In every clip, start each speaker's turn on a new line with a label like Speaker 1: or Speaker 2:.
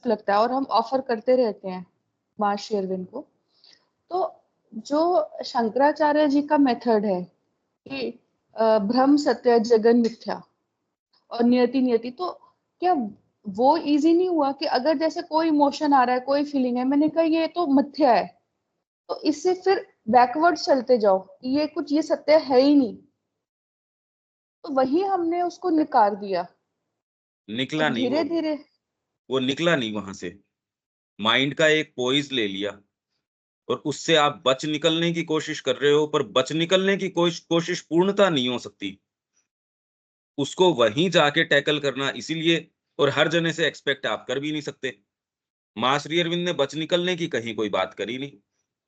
Speaker 1: लगता है और हम ऑफर करते रहते हैं महर्षि अरविंद को। तो जो शंकराचार्य जी का मेथड है कि ब्रह्म सत्य जगन मिथ्या और नियति नियति, तो क्या वो इजी नहीं हुआ कि अगर जैसे कोई इमोशन आ रहा है, कोई फीलिंग है, मैंने कहा ये तो मिथ्या है, तो इससे फिर बैकवर्ड चलते जाओ, ये कुछ ये सत्य है ही नहीं, तो वही हमने उसको निकार दिया। तो
Speaker 2: निकला नहीं
Speaker 1: धीरे धीरे
Speaker 2: वो निकला नहीं वहां से। माइंड का एक पोइज ले लिया और उससे आप बच निकलने की कोशिश कर रहे हो, पर बच निकलने की कोशिश पूर्णता नहीं हो सकती। उसको वहीं जाके टैकल करना, इसीलिए, और हर जने से एक्सपेक्ट आप कर भी नहीं सकते। माँ श्री अरविंद ने बच निकलने की कहीं कोई बात करी नहीं।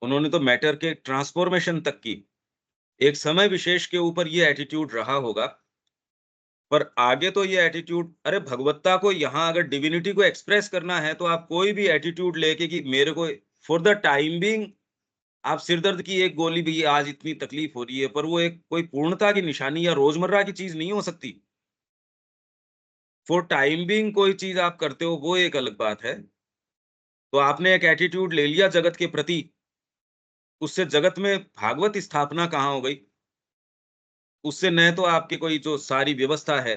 Speaker 2: उन्होंने तो मैटर के ट्रांसफॉर्मेशन तक की। एक समय विशेष के ऊपर ये एटीट्यूड रहा होगा, पर आगे तो ये एटीट्यूड, अरे भगवत्ता को यहाँ अगर डिविनिटी को एक्सप्रेस करना है तो आप कोई भी एटीट्यूड लेके कि मेरे को फॉर द टाइम बीइंग, आप सिरदर्द की एक गोली भी आज इतनी तकलीफ हो रही है, पर वो एक कोई पूर्णता की निशानी या रोजमर्रा की चीज नहीं हो सकती। फॉर टाइम बीइंग कोई चीज आप करते हो वो एक अलग बात है। तो आपने एक एटीट्यूड ले लिया जगत के प्रति, उससे जगत में भागवत स्थापना कहाँ हो गई? उससे न तो आपकी कोई जो सारी व्यवस्था है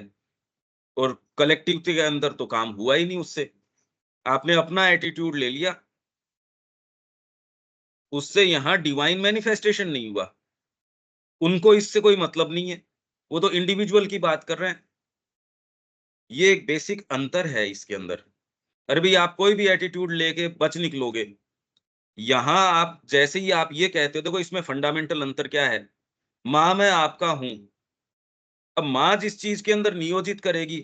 Speaker 2: और कलेक्टिविटी के अंदर तो काम हुआ ही नहीं उससे। आपने अपना एटीट्यूड ले लिया, उससे यहाँ डिवाइन मैनिफेस्टेशन नहीं हुआ। उनको इससे कोई मतलब नहीं है, वो तो इंडिविजुअल की बात कर रहे हैं। ये एक बेसिक अंतर है इसके अंदर। अरे भाई, आप कोई भी एटीट्यूड लेके बच निकलोगे। यहाँ आप जैसे ही आप ये कहते हो, देखो इसमें फंडामेंटल अंतर क्या है। माँ मैं आपका हूं, अब माँ जिस चीज के अंदर नियोजित करेगी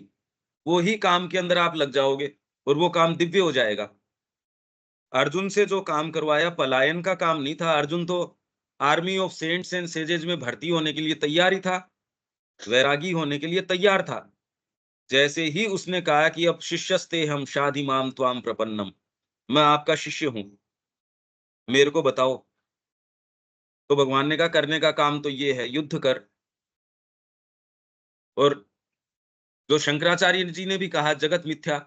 Speaker 2: वो ही काम के अंदर आप लग जाओगे और वो काम दिव्य हो जाएगा। अर्जुन से जो काम करवाया पलायन का काम नहीं था। अर्जुन तो army of cents and sages में भर्ती होने के लिए तैयार ही था, वैरागी होने के लिए तैयार था। जैसे ही उसने कहा कि अब शिष्यस्ते हम शाधि माम त्वाम प्रपन्नम, मैं आपका शिष्य हूं, मेरे को बताओ। तो भगवान ने कहा करने का काम तो ये है, युद्ध कर। और जो शंकराचार्य जी ने भी कहा जगत मिथ्या,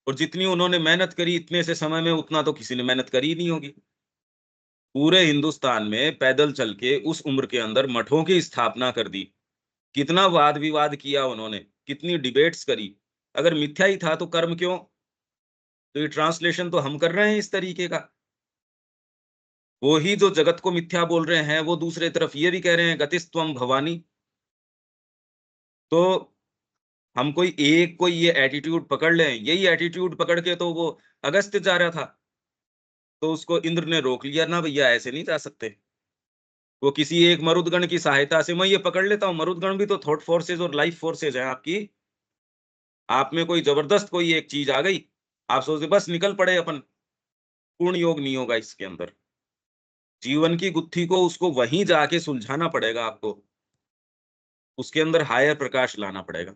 Speaker 2: और जितनी उन्होंने मेहनत करी इतने से समय में, उतना तो किसी ने मेहनत करी ही नहीं होगी। पूरे हिंदुस्तान में पैदल चल के उस उम्र के अंदर मठों की स्थापना कर दी। कितना वाद विवाद किया उन्होंने, कितनी डिबेट्स करी। अगर मिथ्या ही था तो कर्म क्यों? तो ये ट्रांसलेशन तो हम कर रहे हैं इस तरीके का। वो ही जो जगत को मिथ्या बोल रहे हैं वो दूसरे तरफ ये भी कह रहे हैं गतिस्त्वम भवानी। तो हम कोई ये एटीट्यूड पकड़ लें, यही एटीट्यूड पकड़ के तो वो अगस्त्य जा रहा था, तो उसको इंद्र ने रोक लिया, ना भैया ऐसे नहीं जा सकते। वो किसी एक मरुदगण की सहायता से, मैं ये पकड़ लेता हूँ, मरुदगण भी तो थॉट फोर्सेज और लाइफ फोर्सेज है आपकी। आप में कोई जबरदस्त कोई एक चीज आ गई, आप सोचते बस निकल पड़े अपन। पूर्ण योग नहीं होगा इसके अंदर। जीवन की गुत्थी को उसको वहीं जाके सुलझाना पड़ेगा आपको, उसके अंदर हायर प्रकाश लाना पड़ेगा।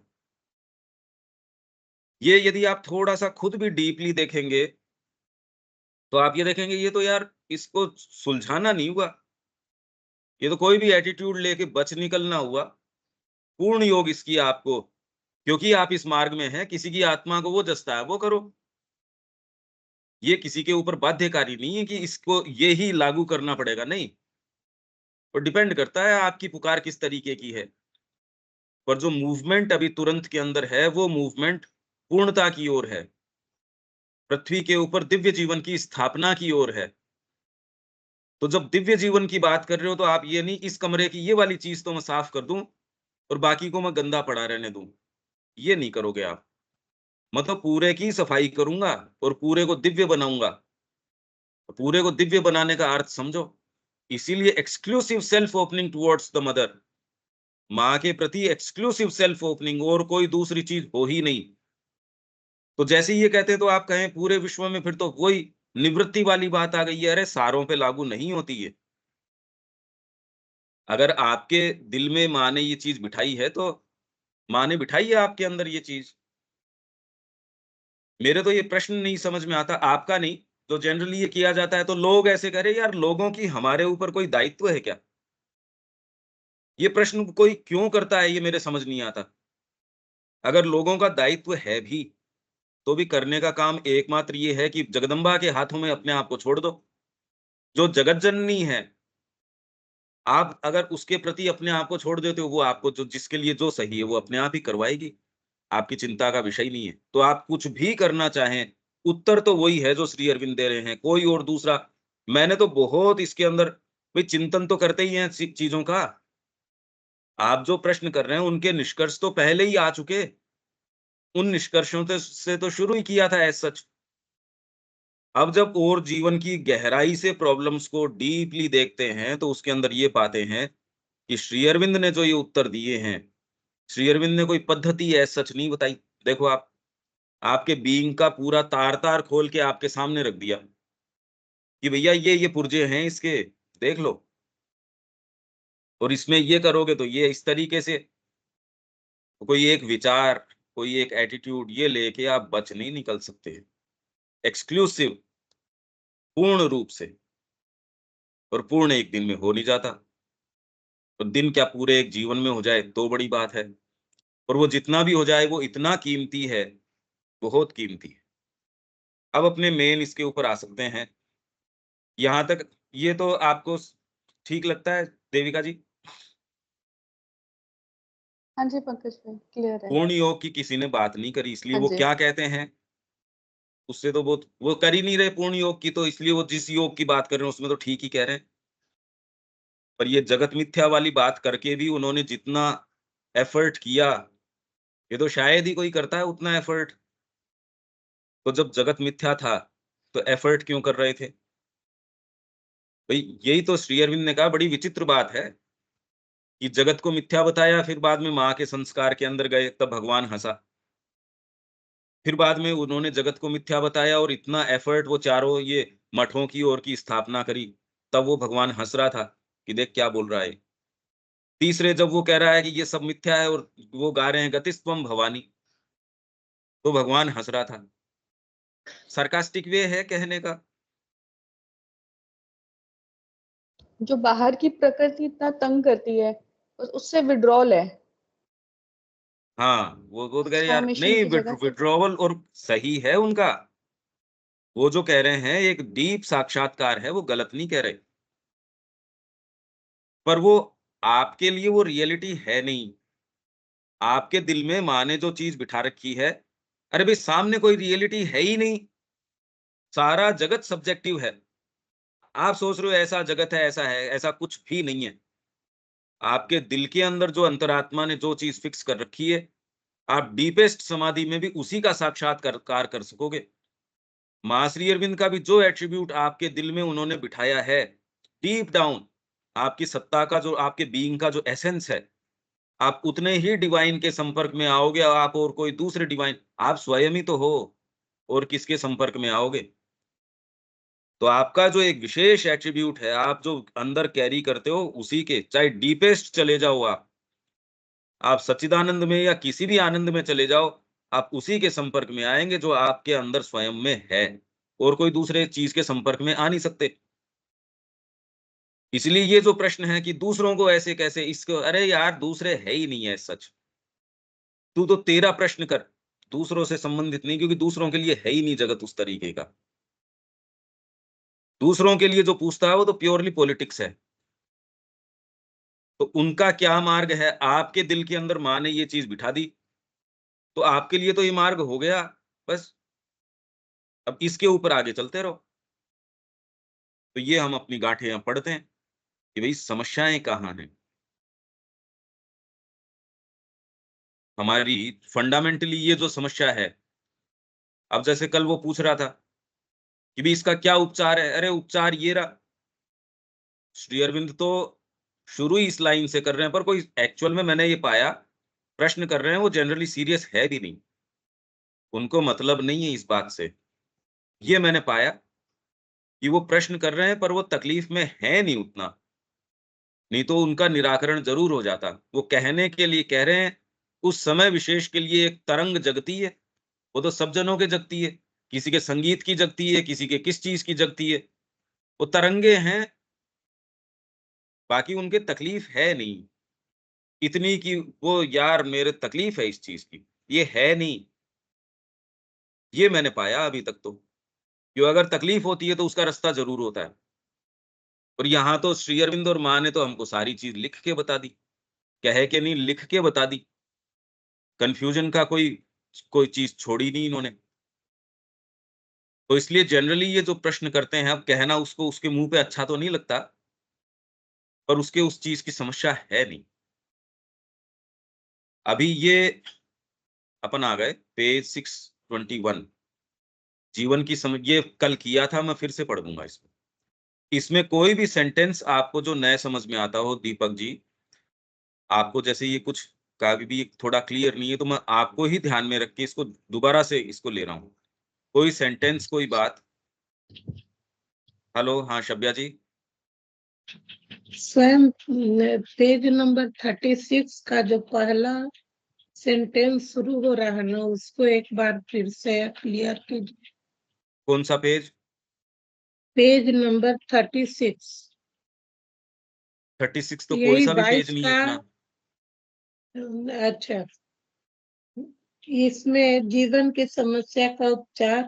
Speaker 2: ये यदि आप थोड़ा सा खुद भी डीपली देखेंगे तो आप ये देखेंगे ये तो यार इसको सुलझाना नहीं हुआ, ये तो कोई भी एटीट्यूड लेके बच निकलना हुआ। पूर्ण योग इसकी आपको, क्योंकि आप इस मार्ग में हैं, किसी की आत्मा को वो जसता है वो करो। ये किसी के ऊपर बाध्यकारी नहीं है कि इसको ये ही लागू करना पड़ेगा, नहीं। और डिपेंड करता है आपकी पुकार किस तरीके की है। पर जो मूवमेंट अभी तुरंत के अंदर है वो मूवमेंट पूर्णता की ओर है, पृथ्वी के ऊपर दिव्य जीवन की स्थापना की ओर है। तो जब दिव्य जीवन की बात कर रहे हो तो आप ये नहीं इस कमरे की ये वाली चीज तो मैं साफ कर दूं और बाकी को मैं गंदा पड़ा रहने दूं, ये नहीं करोगे आप। मतलब पूरे की सफाई करूंगा और पूरे को दिव्य बनाऊंगा। तो पूरे को दिव्य बनाने का अर्थ समझो। इसीलिए exclusive self opening towards the mother, माँ के प्रति एक्सक्लूसिव सेल्फ ओपनिंग, और कोई दूसरी चीज हो ही नहीं। तो जैसे ही ये कहते तो आप कहें पूरे विश्व में, फिर तो वही निवृत्ति वाली बात आ गई है। अरे सारों पे लागू नहीं होती है। अगर आपके दिल में माँ ने ये चीज बिठाई है तो माँ ने बिठाई है आपके अंदर ये चीज। मेरे तो ये प्रश्न नहीं समझ में आता, आपका नहीं। जो जनरली ये किया जाता है तो लोग ऐसे कह रहे यार लोगों की हमारे ऊपर कोई दायित्व है क्या? ये प्रश्न कोई क्यों करता है ये मेरे समझ नहीं आता। अगर लोगों का दायित्व है भी तो भी करने का काम एकमात्र ये है कि जगदम्बा के हाथों में अपने आप को छोड़ दो। जो जगत जननी है, आप अगर उसके प्रति अपने आप को छोड़ देते हो, वो आपको जो जिसके लिए जो सही है, वो अपने आप ही करवाएगी। आपकी चिंता का विषय नहीं है। तो आप कुछ भी करना चाहें, उत्तर तो वही है जो श्री अरविंद दे रहे हैं, कोई और दूसरा। मैंने तो बहुत इसके अंदर भाई चिंतन तो करते ही हैं चीजों का। आप जो प्रश्न कर रहे हैं, उनके निष्कर्ष तो पहले ही आ चुके। उन निष्कर्षों से तो शुरू ही किया था एज सच। अब जब और जीवन की गहराई से प्रॉब्लम्स को डीपली देखते हैं, तो उसके अंदर ये पाते हैं कि श्री अरविंद ने जो ये उत्तर दिए हैं, श्री अरविंद ने कोई पद्धति एज सच नहीं बताई। देखो आप, आपके बीइंग का पूरा तार-तार खोल के आपके सामने रख दिया कि भैया ये पुर्जे हैं इसके, देख लो। और इसमें ये करोगे तो ये इस तरीके से। कोई एक विचार, कोई एक एटीट्यूड ये लेके आप बच नहीं निकल सकते। एक्सक्लूसिव, पूर्ण रूप से। और पूर्ण एक दिन में हो नहीं जाता। तो दिन क्या पूरे एक जीवन में हो जाए तो बड़ी बात है। और वो जितना भी हो जाए वो इतना कीमती है, बहुत कीमती है। अब अपने मेन इसके ऊपर आ सकते हैं। यहाँ तक ये तो आपको ठीक लगता है देविका जी?
Speaker 1: हाँ जी पंकज भाई, क्लियर है।
Speaker 2: पूर्ण योग की किसी ने बात नहीं करी, इसलिए
Speaker 1: हाँ
Speaker 2: वो
Speaker 1: जी।
Speaker 2: क्या कहते हैं, उससे तो वो कर ही नहीं रहे पूर्ण योग की, तो इसलिए वो जिस योग की बात कर रहे हैं उसमें तो ठीक ही कह रहे हैं। पर ये जगत मिथ्या वाली बात करके भी उन्होंने जितना एफर्ट किया, ये तो शायद ही कोई करता है उतना एफर्ट। तो जब जगत मिथ्या था, तो एफर्ट क्यों कर रहे थे? भाई यही तो श्री अरविंद ने कहा, बड़ी विचित्र बात है कि जगत को मिथ्या बताया, फिर बाद में माँ के संस्कार के अंदर गए, तब भगवान हंसा। फिर बाद में उन्होंने जगत को मिथ्या बताया और इतना एफर्ट वो चारों ये मठों की ओर की स्थापना करी, तब वो भगवान हंस रहा था कि देख क्या बोल रहा है। तीसरे जब वो कह रहा है कि ये सब मिथ्या है और वो गा रहे हैं गतिस्त्वम भवानी, तो भगवान हंस रहा था। सार्कास्टिक वे है कहने का।
Speaker 1: जो बाहर की प्रकृति इतना तंग करती है, उससे विड्रॉल है।
Speaker 2: हाँ, वो तो कह रहे यार
Speaker 1: ट्रांसफॉर्मेशन
Speaker 2: नहीं,
Speaker 1: की जगह सिर्फ।
Speaker 2: विड्रॉवल और सही है उनका। वो जो कह रहे हैं एक डीप साक्षात्कार है, वो गलत नहीं कह रहे। पर वो आपके लिए वो रियलिटी है नहीं। आपके दिल में माँ ने जो चीज़ बिठा रखी है, अरे भई सामने कोई रियलिटी है ही नहीं। सारा जगत सब्जेक्टिव है। आप सोच रहे हो ऐसा जगत है, ऐसा कुछ भी नहीं है। आपके दिल के अंदर जो अंतरात्मा ने जो चीज़ फिक्स कर रखी है, आप डीपेस्ट समाधि में भी उसी का साक्षात्कार कर सकोगे। माँ श्री अरविंद का भी जो एट्रिब्यूट आपके दिल में उन्होंने बिठाया है, डीप डाउन आपकी सत्ता का जो आपके बीइंग का जो एसेंस है, आप उतने ही डिवाइन के संपर्क में आओगे। आप और कोई दूसरे डिवाइन, आप स्वयं ही तो हो, और किसके संपर्क में आओगे? तो आपका जो एक विशेष एट्रिब्यूट है, आप जो अंदर कैरी करते हो उसी के, चाहे डीपेस्ट चले जाओ आप सच्चिदानंद में या किसी भी आनंद में चले जाओ, आप उसी के संपर्क में आएँगे जो आपके अंदर स्वयं में है, और कोई दूसरे चीज़ के संपर्क में आ नहीं सकते। इसलिए ये जो प्रश्न है कि दूसरों को ऐसे कैसे, इसको अरे यार दूसरे है ही नहीं है सच। तू तो तेरा प्रश्न कर, दूसरों से संबंधित नहीं, क्योंकि दूसरों के लिए है ही नहीं जगत उस तरीके का। दूसरों के लिए जो पूछता है वो तो प्योरली पॉलिटिक्स है। तो उनका क्या मार्ग है, आपके दिल के अंदर माँ ने ये चीज़ बिठा दी, तो आपके लिए तो ये मार्ग हो गया, बस अब इसके ऊपर आगे चलते रहो। तो ये हम अपनी गाँठें यहाँ पढ़ते हैं कि भई समस्याएँ कहाँ हैं? हमारी फंडामेंटली ये जो समस्या है, अब जैसे कल वो पूछ रहा था कि भई इसका क्या उपचार है? अरे उपचार ये रहा। श्री अरविंद तो शुरू ही इस लाइन से कर रहे हैं, पर कोई एक्चुअल में मैंने ये पाया, प्रश्न कर रहे हैं वो जनरली सीरियस है भी नहीं। उनको मतलब नहीं है इस बात से। ये मैंने पाया कि वो प्रश्न कर रहे हैं पर वो तकलीफ में हैं नहीं उतना, नहीं तो उनका निराकरण ज़रूर हो जाता। वो कहने के लिए कह रहे हैं, उस समय विशेष के लिए एक तरंग जगती है, वो तो सब जनों के जगती है। किसी के संगीत की जगती है, किसी के किस चीज़ की जगती है। वो तरंगे हैं, बाकी उनके तकलीफ है नहीं। इतनी कि वो यार मेरे तकलीफ है इस चीज़ की, ये है नहीं। ये मैंने पाया अभी तक तो। क्यों, अगर तकलीफ होती है तो उसका रास्ता ज़रूर होता है। और यहाँ तो श्री अरविंद और माँ ने तो हमको सारी चीज़ लिख के बता दी। कह के नहीं, लिख के बता दी। कन्फ्यूजन का कोई कोई चीज़ छोड़ी नहीं इन्होंने। तो इसलिए जनरली ये जो प्रश्न करते हैं, अब कहना उसको उसके मुँह पे अच्छा तो नहीं लगता, पर उसके उस चीज़ की समस्या है नहीं। अभी ये अपन आ गए पेज 621, जीवन की समझ, ये कल किया था, मैं फिर से पढ़ दूँगा इसको। इसमें कोई भी सेंटेंस आपको जो नए समझ में आता हो दीपक जी, आपको जैसे ये कुछ का भी थोड़ा क्लियर नहीं है, तो मैं आपको ही ध्यान में रख के इसको दोबारा से इसको ले रहा हूँ। कोई सेंटेंस, कोई बात। हेलो, हाँ शब्या जी।
Speaker 3: स्वयं पेज नंबर 36 का जो पहला सेंटेंस शुरू हो रहा है ना, उसको एक बार फिर से क्लियर कीजिए।
Speaker 2: कौन सा पेज?
Speaker 3: Page number 36।
Speaker 2: 36 तो कोई
Speaker 3: यही
Speaker 2: सा भी
Speaker 3: 22
Speaker 2: पेज नहीं है
Speaker 3: का।
Speaker 2: अपना।
Speaker 3: अच्छा, इसमें जीवन की समस्या का उपचार,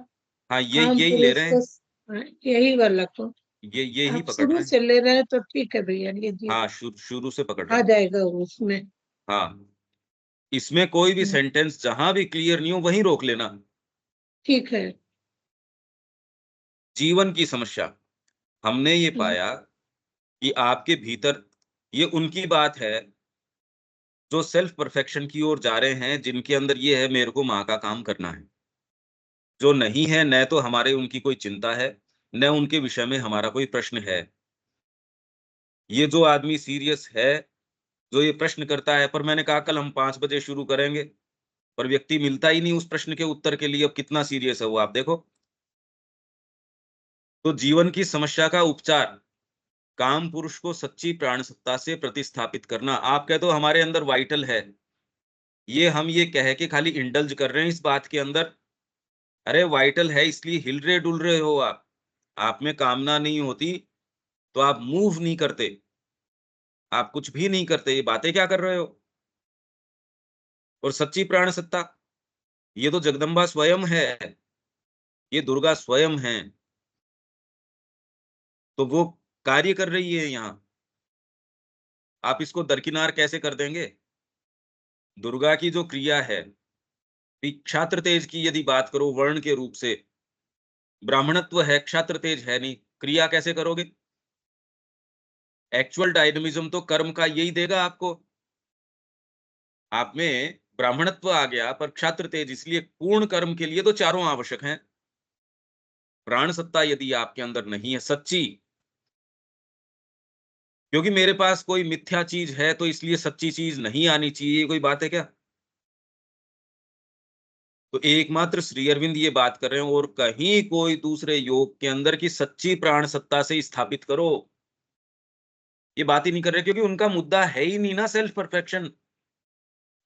Speaker 2: हाँ, ये
Speaker 3: काम
Speaker 2: यही ले
Speaker 3: पुरुष
Speaker 2: रहे
Speaker 3: को।
Speaker 2: हैं,
Speaker 3: हाँ, यही वाला को
Speaker 2: ये ही
Speaker 3: आप
Speaker 2: पकड़
Speaker 3: शुरू
Speaker 2: रहे हैं।
Speaker 3: से ले रहे हैं तो ठीक है भैया, लीजिए,
Speaker 2: हाँ, शुरू से पकड़ रहे
Speaker 3: आ
Speaker 2: हैं।
Speaker 3: जाएगा उसमें।
Speaker 2: हाँ, इसमें कोई भी सेंटेंस जहां भी क्लियर नहीं हो वहीं रोक लेना।
Speaker 3: ठीक है।
Speaker 2: जीवन की समस्या, हमने ये
Speaker 3: हम्म,
Speaker 2: पाया कि आपके भीतर, ये उनकी बात है जो सेल्फ परफेक्शन की ओर जा रहे हैं, जिनके अंदर ये है मेरे को माँ का काम करना है। जो नहीं है, न तो हमारे उनकी कोई चिंता है, न उनके विषय में हमारा कोई प्रश्न है। ये जो आदमी सीरियस है, जो ये प्रश्न करता है, पर मैंने कहा कल हम 5 बजे शुरू करेंगे, पर व्यक्ति मिलता ही नहीं उस प्रश्न के उत्तर के लिए। अब कितना सीरियस है वो आप देखो। तो जीवन की समस्या का उपचार, काम पुरुष को सच्ची प्राण सत्ता से प्रतिस्थापित करना। आप कहते हो हमारे अंदर वाइटल है, ये हम ये कह के खाली इंडल्ज कर रहे हैं इस बात के अंदर। अरे वाइटल है इसलिए हिल रहे डुल रहे हो आप में कामना नहीं होती तो आप मूव नहीं करते, आप कुछ भी नहीं करते, ये बातें क्या कर रहे हो? और सच्ची प्राण सत्ता, ये तो जगदम्बा स्वयं है, ये दुर्गा स्वयं है। तो वो कार्य कर रही है यहाँ। आप इसको दरकिनार कैसे कर देंगे? दुर्गा की जो क्रिया है, क्षात्र तेज की यदि बात करो वर्ण के रूप से, ब्राह्मणत्व है, क्षात्र तेज है नहीं, क्रिया कैसे करोगे? एक्चुअल डायनेमिज्म तो कर्म का यही देगा आपको। आप में ब्राह्मणत्व आ गया पर क्षात्र तेज, इसलिए पूर्ण कर्म के लिए तो चारों आवश्यक हैं। प्राण सत्ता यदि आपके अंदर नहीं है सच्ची, क्योंकि मेरे पास कोई मिथ्या चीज है तो इसलिए सच्ची चीज नहीं आनी चाहिए, ये कोई बात है क्या? तो एकमात्र श्री अरविंद ये बात कर रहे हैं, और कहीं कोई दूसरे योग के अंदर की सच्ची प्राण सत्ता से स्थापित करो, ये बात ही नहीं कर रहे, क्योंकि उनका मुद्दा है ही नहीं ना सेल्फ परफेक्शन।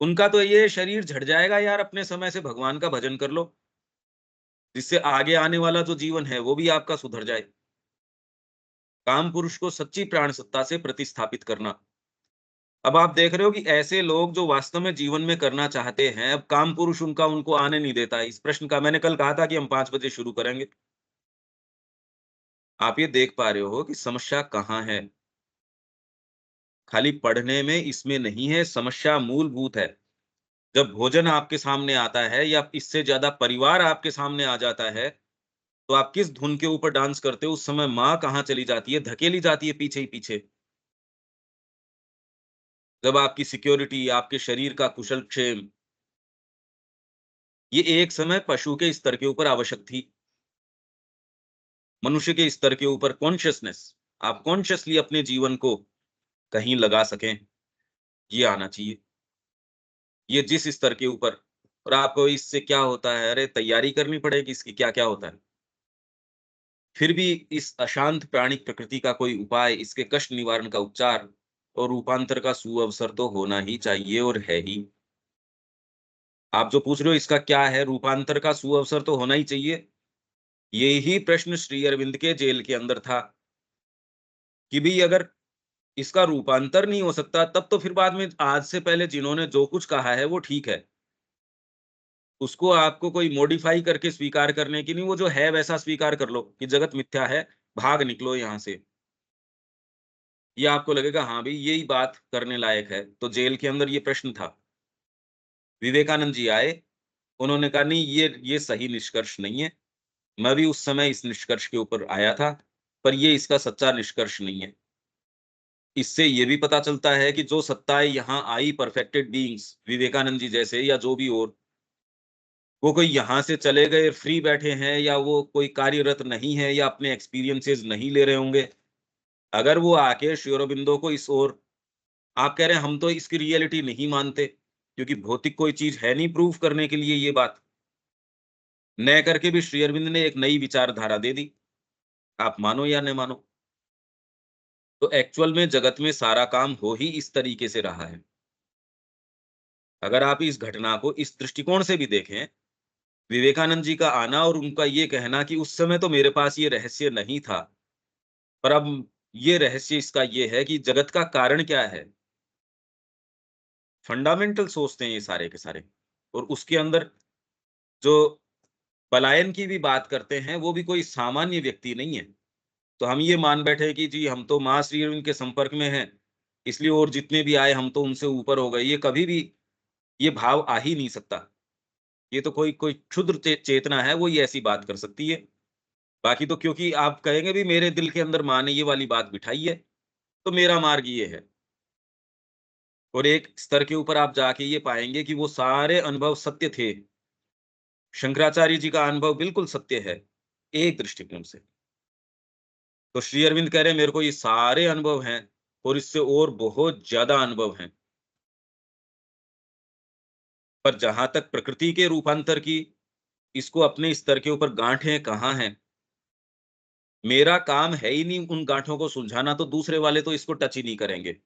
Speaker 2: उनका तो ये शरीर झड़ जाएगा यार, अपने समय से भगवान का भजन कर लो, जिससे आगे आने वाला जो जीवन है वो भी आपका सुधर जाए। काम पुरुष को सच्ची प्राण सत्ता से प्रतिस्थापित करना। अब आप देख रहे हो कि ऐसे लोग जो वास्तव में जीवन में करना चाहते हैं, अब काम पुरुष उनका उनको आने नहीं देता है। इस प्रश्न का मैंने कल कहा था कि हम 5 बजे शुरू करेंगे। आप ये देख पा रहे हो कि समस्या कहाँ है। खाली पढ़ने में इसमें नहीं है, समस्या मूलभूत है। जब भोजन आपके सामने आता है या इससे ज्यादा परिवार आपके सामने आ जाता है, तो आप किस धुन के ऊपर डांस करते हो? उस समय माँ कहाँ चली जाती है? धकेली जाती है पीछे ही पीछे। जब आपकी सिक्योरिटी, आपके शरीर का कुशल-क्षेम, ये एक समय पशु के स्तर के ऊपर आवश्यक थी। मनुष्य के स्तर के ऊपर कॉन्शियसनेस, आप कॉन्शियसली अपने जीवन को कहीं लगा सकें, ये आना चाहिए। ये जिस स्तर के ऊपर, और आपको इससे क्या होता है? अरे तैयारी करनी पड़ेगी इसकी, क्या-क्या होता है। फिर भी इस अशांत प्राणिक प्रकृति का कोई उपाय, इसके कष्ट निवारण का उपचार और रूपांतर का सुअवसर तो होना ही चाहिए, और है ही। आप जो पूछ रहे हो इसका क्या है, रूपांतर का सुअवसर तो होना ही चाहिए। यही प्रश्न श्री अरविंद के जेल के अंदर था कि भी अगर इसका रूपांतर नहीं हो सकता, तब तो फिर बाद में आज से पहले जिन्होंने जो कुछ कहा है वो ठीक है। उसको आपको कोई मॉडिफाई करके स्वीकार करने की नहीं, वो जो है वैसा स्वीकार कर लो कि जगत मिथ्या है, भाग निकलो यहाँ से। ये आपको लगेगा हाँ भाई यही बात करने लायक है। तो जेल के अंदर ये प्रश्न था। विवेकानंद जी आए, उन्होंने कहा नहीं ये सही निष्कर्ष नहीं है। मैं भी उस समय इस निष्कर्ष के ऊपर आया था, पर ये इसका सच्चा निष्कर्ष नहीं है। इससे ये भी पता चलता है कि जो सत्ताएँ यहाँ आई परफेक्टेड बीइंग्स, विवेकानंद जी जैसे या जो भी और, वो कोई यहाँ से चले गए फ्री बैठे हैं या वो कोई कार्यरत नहीं है या अपने एक्सपीरियंसेस नहीं ले रहे होंगे। अगर वो आके श्री अरबिंदो को इस ओर, आप कह रहे हैं हम तो इसकी रियलिटी नहीं मानते, क्योंकि भौतिक कोई चीज़ है नहीं प्रूव करने के लिए ये बात। न करके भी श्री अरविंद ने एक नई विचारधारा दे दी, आप मानो या न मानो। तो एक्चुअल में जगत में सारा काम हो ही इस तरीके से रहा है। अगर आप इस घटना को इस दृष्टिकोण से भी देखें, विवेकानंद जी का आना और उनका ये कहना कि उस समय तो मेरे पास ये रहस्य नहीं था, पर अब ये रहस्य इसका ये है कि जगत का कारण क्या है? फंडामेंटल सोचते हैं ये सारे के सारे। और उसके अंदर जो पलायन की भी बात करते हैं, वो भी कोई सामान्य व्यक्ति नहीं है। तो हम ये मान बैठे कि जी हम तो माँ श्री अरविंद के संपर्क में हैं, इसलिए और जितने भी आए हम तो उनसे ऊपर हो गए। ये कभी भी ये भाव आ ही नहीं सकता। ये तो कोई कोई क्षुद्र चेतना है, वो ये ऐसी बात कर सकती है। बाकी तो क्योंकि आप कहेंगे भी मेरे दिल के अंदर माँ ने ये वाली बात बिठाई है, तो मेरा मार्ग ये है। और एक स्तर के ऊपर आप जाके ये पाएँगे कि वो सारे अनुभव सत्य थे। शंकराचार्य जी का अनुभव बिल्कुल सत्य है, एक दृष्टिकोण से। तो श्री अरविंद कह रहे हैं मेरे को ये सारे अनुभव हैं और इससे और बहुत ज़्यादा अनुभव हैं। पर जहाँ तक प्रकृति के रूपांतर की, इसको अपने स्तर के ऊपर गाँठें कहाँ हैं? मेरा काम है ही नहीं उन गाँठों को सुलझाना, तो दूसरे वाले तो इसको टच ही नहीं करेंगे।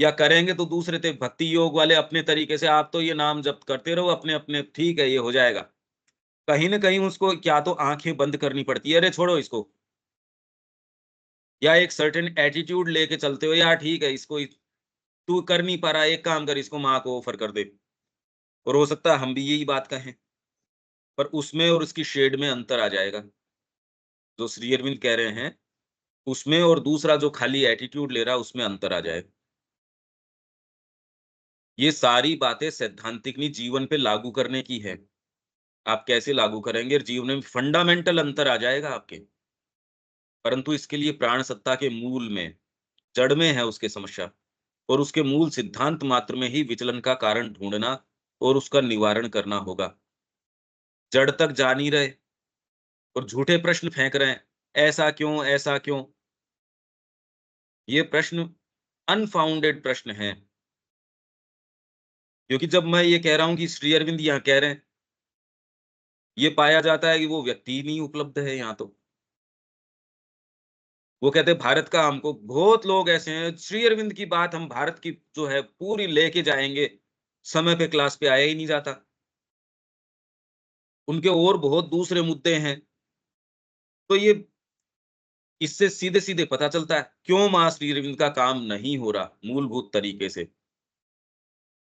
Speaker 2: या करेंगे तो दूसरे थे भक्ति योग वाले अपने तरीके से, आप तो ये नाम जप करते रहो अपने-अपने, ठीक है ये हो जाएगा। कहीं न कहीं उसको क्या तो आँखें बंद करनी पड़ती है, अरे छोड़ो इसको। या एक सर्टेन एटीट्यूड लेके चलते हो, यार ठीक है इसको तू कर नहीं पा रहा, एक काम कर इसको माँ को ऑफर कर दे। और हो सकता है हम भी यही बात कहें, पर उसमें और उसकी शेड में अंतर आ जाएगा। जो श्री अरविंद कह रहे हैं, उसमें और दूसरा जो खाली एटीट्यूड ले रहा है, उसमें अंतर आ जाएगा। ये सारी बातें सैद्धांतिक नहीं, जीवन पे लागू करने की है। आप कैसे लागू करेंगे और जीवन में फंडामेंटल अंतर आ जाएगा आपके। परंतु इसके लिए प्राण सत्ता के मूल में, जड़ में है उसके समस्या, और उसके मूल सिद्धांत मात्र में ही विचलन का कारण ढूँढना और उसका निवारण करना होगा। जड़ तक जा नहीं रहे और झूठे प्रश्न फेंक रहे हैं, ऐसा क्यों, ऐसा क्यों? ये प्रश्न अनफाउंडेड प्रश्न हैं। क्योंकि जब मैं ये कह रहा हूँ कि श्री अरविंद यहाँ कह रहे हैं, ये पाया जाता है कि वो व्यक्ति ही नहीं उपलब्ध है यहाँ तो। वो कहते हैं भारत का हमको, बहुत लोग ऐसे हैं, श्री अरविंद की बात हम भारत की जो है पूरी लेके जाएँगे, समय पे क्लास पे आया ही नहीं जाता। उनके और बहुत दूसरे मुद्दे हैं। तो ये इससे सीधे-सीधे पता चलता है, क्यों माँ श्री अरविंद का काम नहीं हो रहा मूलभूत तरीके से।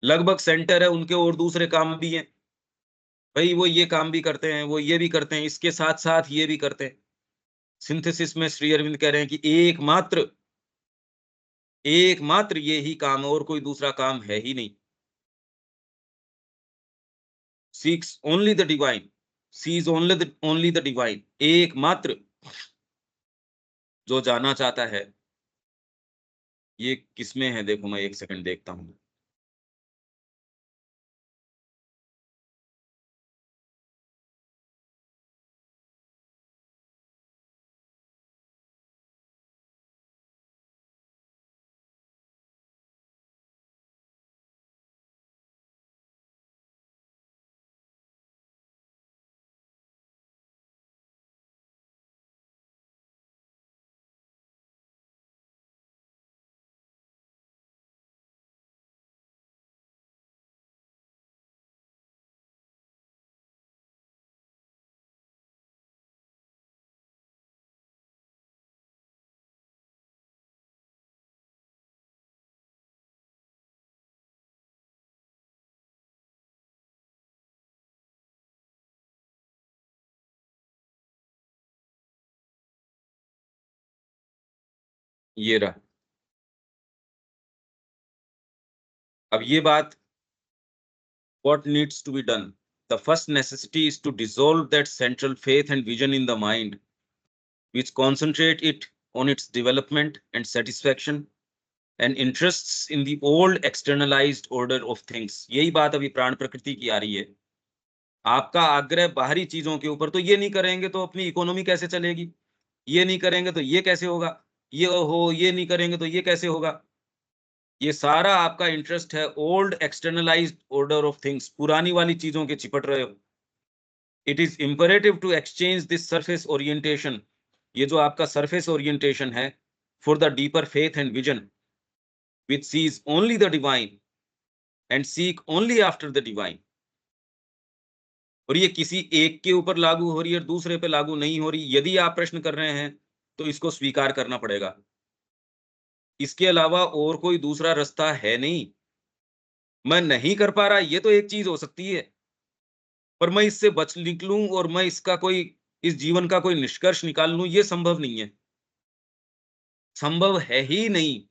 Speaker 2: लगभग सेंटर है, उनके और दूसरे काम भी हैं। भई वो ये काम भी करते हैं, वो ये भी करते हैं, इसके साथ-साथ ये भी करते हैं। सिंथेसिस में श्री अरविंद कह रहे हैं कि एकमात्र ये ही काम है और कोई दूसरा काम है ही नहीं। Seeks only the divine, sees only the divine, एकमात्र जो जानना चाहता है, ये किसमें है देखो मैं 1 सेकंड देखता हूँ। ये रहा। अब ये बात, what needs to be done? The first necessity is to dissolve that central faith and vision in the mind, which concentrate it on its development and satisfaction and interests in the old externalized order of things. यही बात अभी प्राण प्रकृति की आ रही है। आपका आग्रह बाहरी चीजों के ऊपर, तो ये नहीं करेंगे तो अपनी इकोनॉमी कैसे चलेगी, ये नहीं करेंगे तो ये कैसे होगा, ये नहीं करेंगे तो ये कैसे होगा। ये सारा आपका इंटरेस्ट है old externalised order of things, पुरानी वाली चीजों के चिपट रहे हो। It is imperative to exchange this surface orientation, ये जो आपका सरफेस ओरिएंटेशन है, for the deeper faith and vision which sees only the divine and seek only after the divine। और ये किसी एक के ऊपर लागू हो रही है और दूसरे पे लागू नहीं हो रही। यदि आप प्रश्न कर रहे हैं तो इसको स्वीकार करना पड़ेगा, इसके अलावा और कोई दूसरा रास्ता है नहीं। मैं नहीं कर पा रहा, ये तो एक चीज हो सकती है, पर मैं इससे बच निकलूं और मैं इसका कोई, इस जीवन का कोई निष्कर्ष निकाल लूं, ये संभव नहीं है। संभव है ही नहीं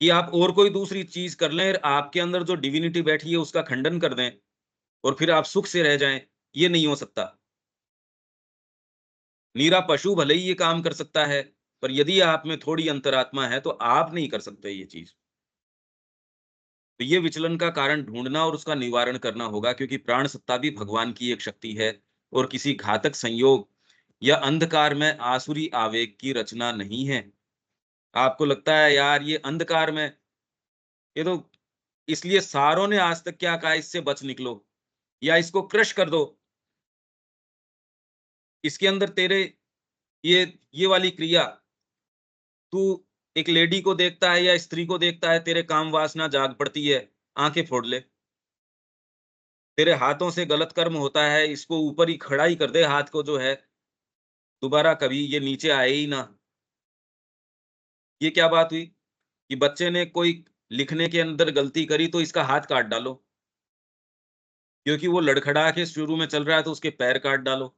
Speaker 2: कि आप और कोई दूसरी चीज कर लें और आपके अंदर जो डिविनिटी बैठी है उसका खंडन कर दें और फिर आप सुख से रह जाएं। ये नहीं हो सकता। नीरा पशु भले ही ये काम कर सकता है, पर यदि आप में थोड़ी अंतरात्मा है तो आप नहीं कर सकते ये चीज। तो ये विचलन का कारण ढूंढना और उसका निवारण करना होगा, क्योंकि प्राण सत्ता भी भगवान की एक शक्ति है और किसी घातक संयोग या अंधकार में आसुरी आवेग की रचना नहीं है। आपको लगता है यार ये अंधकार में, ये तो इसलिए सारों ने आज तक क्या कहा, इससे बच निकलो या इसको क्रश कर दो। इसके अंदर तेरे ये वाली क्रिया, तू एक लेडी को देखता है या स्त्री को देखता है, तेरे काम वासना जाग पड़ती है, आंखें फोड़ ले। तेरे हाथों से गलत कर्म होता है, इसको ऊपर ही खड़ा ही कर दे हाथ को, जो है दोबारा कभी ये नीचे आए ही ना। ये क्या बात हुई कि बच्चे ने कोई लिखने के अंदर गलती करी तो इसका हाथ काट डालो, क्योंकि वो लड़खड़ा के शुरू में चल रहा है तो उसके पैर काट डालो।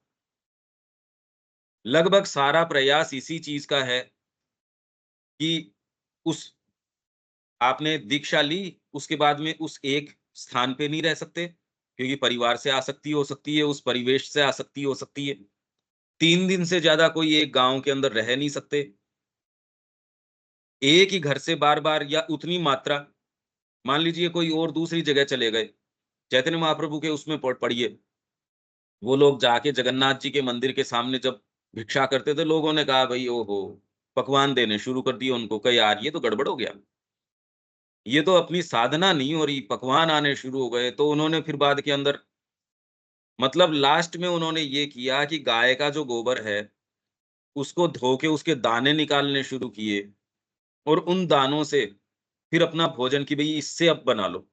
Speaker 2: लगभग सारा प्रयास इसी चीज का है कि उस, आपने दीक्षा ली, उसके बाद में उस एक स्थान पे नहीं रह सकते, क्योंकि परिवार से आसक्ति हो सकती है, उस परिवेश से आसक्ति हो सकती है। 3 दिन से ज्यादा कोई एक गांव के अंदर रह नहीं सकते। एक ही घर से बार-बार या उतनी मात्रा, मान लीजिए कोई और दूसरी जगह चले गए। चैतन्य महाप्रभु के उसमें पढ़िए, वो लोग जाके जगन्नाथ जी के मंदिर के सामने जब भिक्षा करते थे, लोगों ने कहा भाई ओहो, पकवान देने शुरू कर दिए उनको, कहा यार ये तो गड़बड़ हो गया। ये तो अपनी साधना नहीं हो रही, पकवान आने शुरू हो गए। तो उन्होंने फिर बाद के अंदर, मतलब लास्ट में उन्होंने ये किया कि गाय का जो गोबर है, उसको धो के उसके दाने निकालने शुरू किए और उन दानों से फिर अपना भोजन, की भई इससे अब बना लो।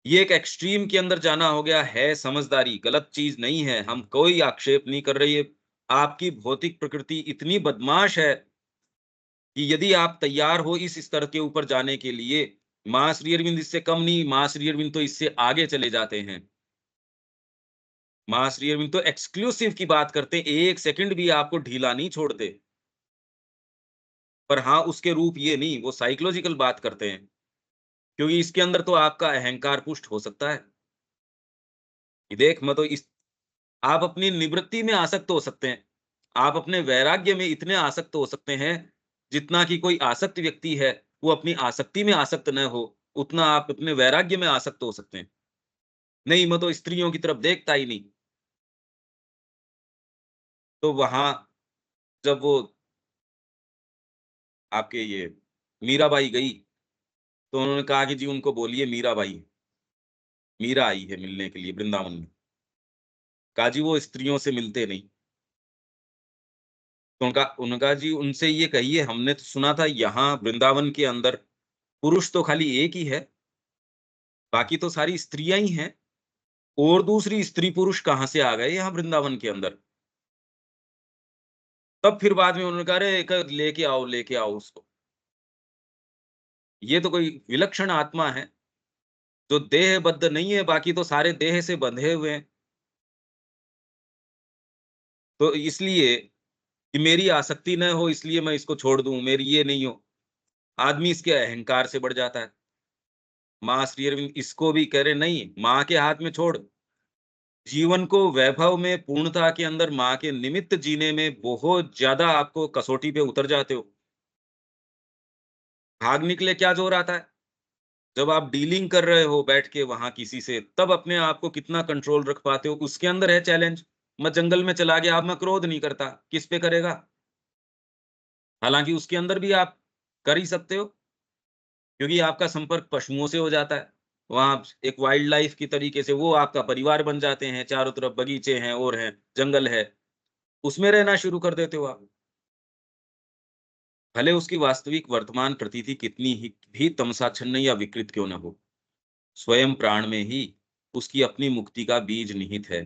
Speaker 2: ये एक एक्सट्रीम के अंदर जाना हो गया है। समझदारी गलत चीज नहीं है, हम कोई आक्षेप नहीं कर रही है। आपकी भौतिक प्रकृति इतनी बदमाश है कि यदि आप तैयार हो इस स्तर के ऊपर जाने के लिए, मां श्री अरविंद इससे कम नहीं, मां श्री अरविंद तो इससे आगे चले जाते हैं। मां श्री अरविंद तो एक्सक्लूसिव की बात करते हैं, एक सेकंड भी आपको ढीला नहीं छोड़ते। पर हाँ, उसके रूप ये नहीं, वो साइकोलॉजिकल बात करते हैं, क्योंकि इसके अंदर तो आपका अहंकार पुष्ट हो सकता है कि देख मैं तो इस, आप अपनी निवृत्ति में आसक्त हो सकते हैं, आप अपने वैराग्य में इतने आसक्त हो सकते हैं जितना कि कोई आसक्त व्यक्ति है वो अपनी आसक्ति में आसक्त न हो, उतना आप अपने वैराग्य में आसक्त हो सकते हैं। नहीं, मैं तो स्त्रियों की तरफ देखता ही नहीं। तो वहां जब वो आपके ये मीराबाई गई, तो उन्होंने कहा कि जी उनको बोलिए मीराबाई, मीरा आई है मिलने के लिए वृंदावन में। कहा जी वो स्त्रियों से मिलते नहीं। तो उनका जी उनसे ये कहिए, हमने तो सुना था यहाँ वृंदावन के अंदर पुरुष तो खाली एक ही है, बाकी तो सारी स्त्रियां ही हैं, और दूसरी स्त्री पुरुष कहाँ से आ गए यहाँ वृंदावन के अंदर। तब फिर बाद में उन्होंने कहा अरे लेके आओ उसको। ये तो कोई विलक्षण आत्मा है जो देहबद्ध नहीं है, बाकी तो सारे देह से बंधे हुए हैं। तो इसलिए कि मेरी आसक्ति न हो इसलिए मैं इसको छोड़ दूं, मेरी ये नहीं हो। आदमी इसके अहंकार से बढ़ जाता है। माँ श्री अरविंद इसको भी कह रहे नहीं, माँ के हाथ में छोड़, जीवन को वैभव में पूर्णता के अंदर माँ के निमित्त जीने में बहुत ज्यादा आपको कसौटी पे उतर जाते हो। भाग निकले क्या जोर आता है? जब आप डीलिंग कर रहे हो बैठ के वहां किसी से, तब अपने आप को कितना कंट्रोल रख पाते हो, उसके अंदर है चैलेंज। मैं जंगल में चला गया, अब मैं क्रोध नहीं करता, किस पे करेगा? हालांकि उसके अंदर भी आप कर ही सकते हो, क्योंकि आपका संपर्क पशुओं से हो जाता है। वहां एक वाइल्ड लाइफ की तरीके से वो आपका परिवार बन जाते हैं, चारों तरफ बगीचे हैं और हैं, जंगल है, उसमें रहना शुरू कर देते हो आप। भले उसकी वास्तविक वर्तमान प्रतीति कितनी ही भी तमसाच्छन्न या विकृत क्यों न हो, स्वयं प्राण में ही उसकी अपनी मुक्ति का बीज निहित है।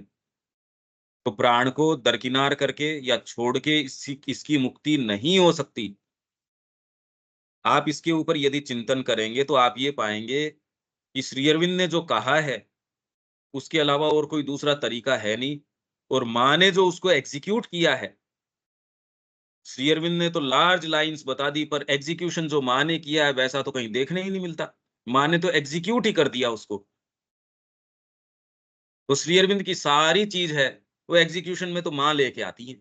Speaker 2: तो प्राण को दरकिनार करके या छोड़ के इसकी मुक्ति नहीं हो सकती। आप इसके ऊपर यदि चिंतन करेंगे तो आप ये पाएंगे कि श्री अरविंद ने जो कहा है, उसके अलावा और कोई दूसरा तरीका है नहीं। और माँ ने जो उसको एग्जीक्यूट किया है, श्री अरविंद ने तो लार्ज लाइंस बता दी, पर एग्जीक्यूशन जो माँ ने किया है वैसा तो कहीं देखने ही नहीं मिलता। माँ ने तो एग्जीक्यूट ही कर दिया उसको। तो श्री अरविंद की सारी चीज है, वो एग्जीक्यूशन में तो माँ लेके आती है।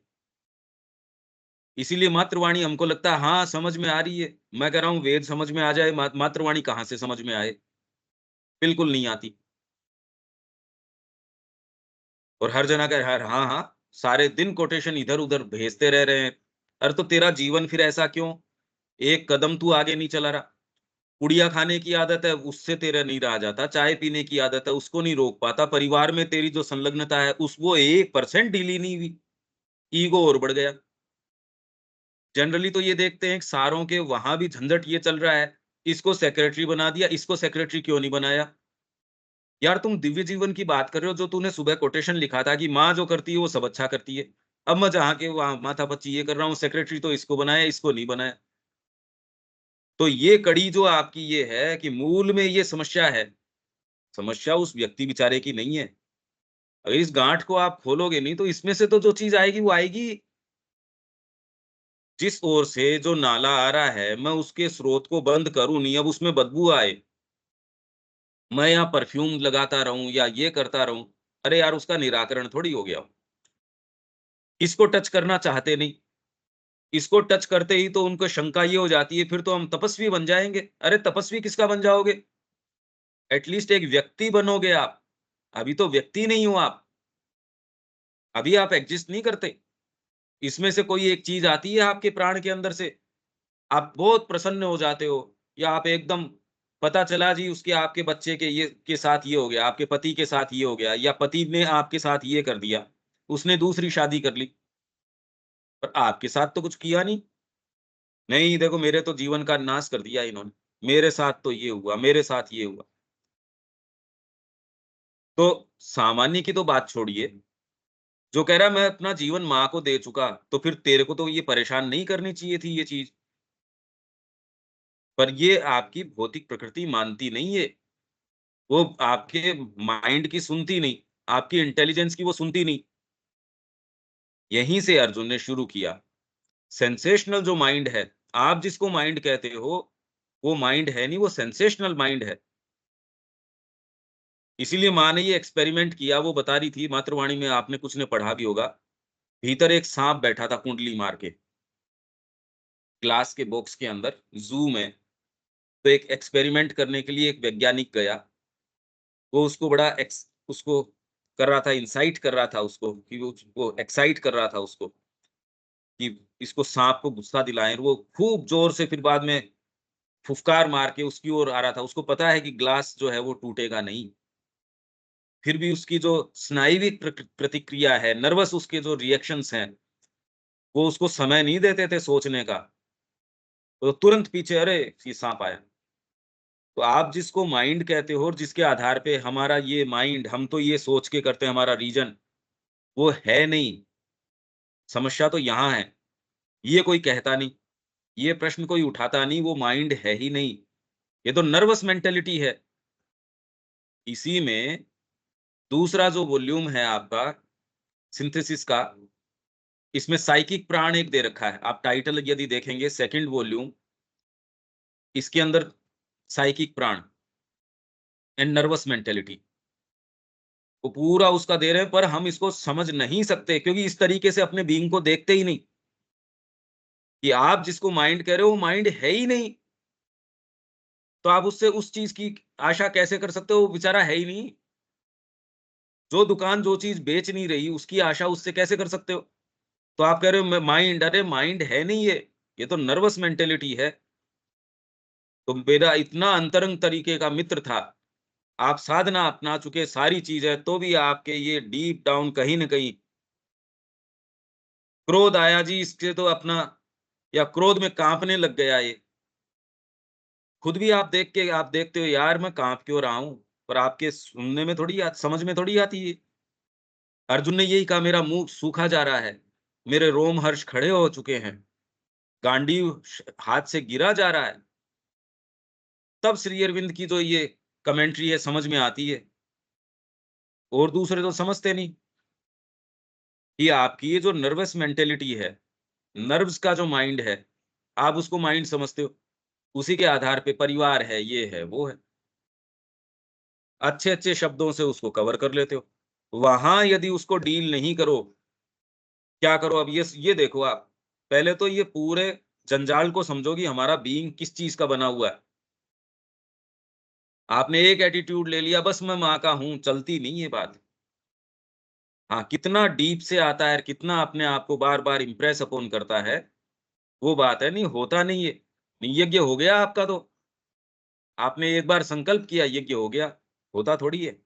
Speaker 2: इसीलिए मातृवाणी हमको लगता है हाँ समझ में आ रही है। मैं कह रहा हूँ वेद समझ में आ जाए, मातृवाणी कहाँ से समझ में आए? बिल्कुल नहीं आती। और हर जना का हर हाँ हाँ, सारे दिन कोटेशन इधर उधर भेजते रह रहे हैं। अरे तो तेरा जीवन फिर ऐसा क्यों? एक कदम तू आगे नहीं चला रहा। पुड़िया खाने की आदत है, उससे तेरा नहीं रहा जाता। चाय पीने की आदत है, उसको नहीं रोक पाता। परिवार में तेरी जो संलग्नता है, उस वो 1% ढीली नहीं हुई, ईगो और बढ़ गया। जनरली तो ये देखते हैं कि सारों के वहां भी झंझट ये चल रहा है, इसको सेक्रेटरी बना दिया, इसको सेक्रेटरी क्यों नहीं बनाया? यार तुम दिव्य जीवन की बात कर रहे हो, जो तूने सुबह कोटेशन लिखा था कि माँ जो करती है वो सब अच्छा करती है। अब मैं जहाँ के वहां माथापच्ची ये कर रहा हूँ, सेक्रेटरी तो इसको बनाया, इसको नहीं बनाया। तो ये कड़ी जो आपकी ये है कि मूल में ये समस्या है, समस्या उस व्यक्ति बेचारे की नहीं है। अगर इस गांठ को आप खोलोगे नहीं, तो इसमें से तो जो चीज आएगी वो आएगी। जिस ओर से जो नाला आ रहा है, मैं उसके स्रोत को बंद करूं नहीं, अब उसमें बदबू आए, मैं यहाँ परफ्यूम लगाता रहूं या ये करता रहूं, अरे यार उसका निराकरण थोड़ी हो गया। इसको टच करना चाहते नहीं, इसको टच करते ही तो उनको शंका ये हो जाती है फिर तो हम तपस्वी बन जाएंगे। अरे तपस्वी किसका बन जाओगे? एटलीस्ट एक व्यक्ति बनोगे आप। अभी तो व्यक्ति नहीं हो आप, अभी आप एग्जिस्ट नहीं करते। इसमें से कोई एक चीज आती है आपके प्राण के अंदर से, आप बहुत प्रसन्न हो जाते हो, या आप एकदम पता चला जी उसके आपके बच्चे के ये के साथ ये हो गया, आपके पति के साथ ये हो गया, या पति ने आपके साथ ये कर दिया, उसने दूसरी शादी कर ली, पर आपके साथ तो कुछ किया नहीं। नहीं देखो मेरे तो जीवन का नाश कर दिया इन्होंने, मेरे साथ तो ये हुआ, मेरे साथ ये हुआ। तो सामान्य की तो बात छोड़िए, जो कह रहा है मैं अपना जीवन माँ को दे चुका, तो फिर तेरे को तो ये परेशान नहीं करनी चाहिए थी ये चीज। पर ये आपकी भौतिक प्रकृति मानती नहीं है, वो आपके माइंड की सुनती नहीं, आपकी इंटेलिजेंस की वो सुनती नहीं। यहीं से अर्जुन ने शुरू किया। सेंसेशनल जो माइंड है, आप जिसको माइंड कहते हो, वो माइंड है नहीं, वो सेंसेशनल माइंड है। इसीलिए माँ ने ये एक्सपेरिमेंट किया, वो बता रही थी मातृवाणी में, आपने कुछ ने पढ़ा भी होगा। भीतर एक सांप बैठा था कुंडली मार के, ग्लास के बॉक्स के अंदर, जू में। तो एक एक्सपेरिमेंट करने के लिए एक वैज्ञानिक गया, वो उसको बड़ा उसको कर रहा था, इंसाइट कर रहा था उसको, कि वो एक्साइट कर रहा था उसको कि इसको सांप को गुस्सा दिलाएं। वो खूब जोर से फिर बाद में फुफकार मार के उसकी ओर आ रहा था। उसको पता है कि ग्लास जो है वो टूटेगा नहीं, फिर भी उसकी जो स्नायुविक प्रतिक्रिया है, नर्वस उसके जो रिएक्शंस हैं, वो उसको समय नहीं देते थे सोचने का। तो तुरंत पीछे, अरे ये सांप आया। तो आप जिसको माइंड कहते हो और जिसके आधार पे हमारा ये माइंड, हम तो ये सोच के करते हैं, हमारा रीजन वो है नहीं। समस्या तो यहाँ है, ये कोई कहता नहीं, ये प्रश्न कोई उठाता नहीं, वो माइंड है ही नहीं, ये तो नर्वस मेंटेलिटी है। इसी में दूसरा जो वॉल्यूम है आपका सिंथेसिस का, इसमें साइकिक प्राण एक दे रखा है, आप टाइटल यदि देखेंगे सेकंड वॉल्यूम, इसके अंदर साइकिक प्राण एंड नर्वस मेंटेलिटी, वो पूरा उसका दे रहे हैं, पर हम इसको समझ नहीं सकते क्योंकि इस तरीके से अपने बीइंग को देखते ही नहीं कि आप जिसको माइंड कह रहे हो वो माइंड है ही नहीं, तो आप उससे उस चीज की आशा कैसे कर सकते हो? वो बेचारा है ही नहीं। जो दुकान जो चीज बेच नहीं रही उसकी आशा उससे कैसे कर सकते हो? तो आप कह रहे हो माइंड, अरे माइंड है नहीं ये तो नर्वस मेंटेलिटी है। तो मेरा इतना अंतरंग तरीके का मित्र था, आप साधना अपना चुके सारी चीजें, तो भी आपके ये डीप डाउन कहीं न कहीं क्रोध आया जी, इससे तो अपना, या क्रोध में कांपने लग गया ये। खुद भी आप देख के आप देखते हो यार मैं कांप क्यों रहा हूँ, पर आपके सुनने में थोड़ी समझ में थोड़ी आती है। अर्जुन ने यही कहा, मेरा मुंह सूखा जा रहा है, मेरे रोम हर्ष खड़े हो चुके हैं, गांडीव हाथ से गिरा जा रहा है। तब श्री अरविंद की जो ये कमेंट्री है समझ में आती है, और दूसरे तो समझते नहीं कि आपकी ये जो नर्वस मेंटेलिटी है, नर्व्स का जो माइंड है, आप उसको माइंड समझते हो, उसी के आधार पे परिवार है, ये है, वो है, अच्छे-अच्छे शब्दों से उसको कवर कर लेते हो। वहां यदि उसको डील नहीं करो, क्या करो अब ये देखो आप, पहले तो ये पूरे जंजाल को समझो कि हमारा बीइंग किस चीज का बना हुआ है। आपने एक एटीट्यूड ले लिया, बस मैं माँ का हूँ, चलती नहीं ये बात। हाँ, कितना डीप से आता है, कितना अपने आप को बार-बार इम्प्रेस अपॉन करता है, वो बात है, नहीं होता नहीं है। नहीं, यज्ञ हो गया आपका तो, आपने एक बार संकल्प किया, यज्ञ हो गया, होता थोड़ी है।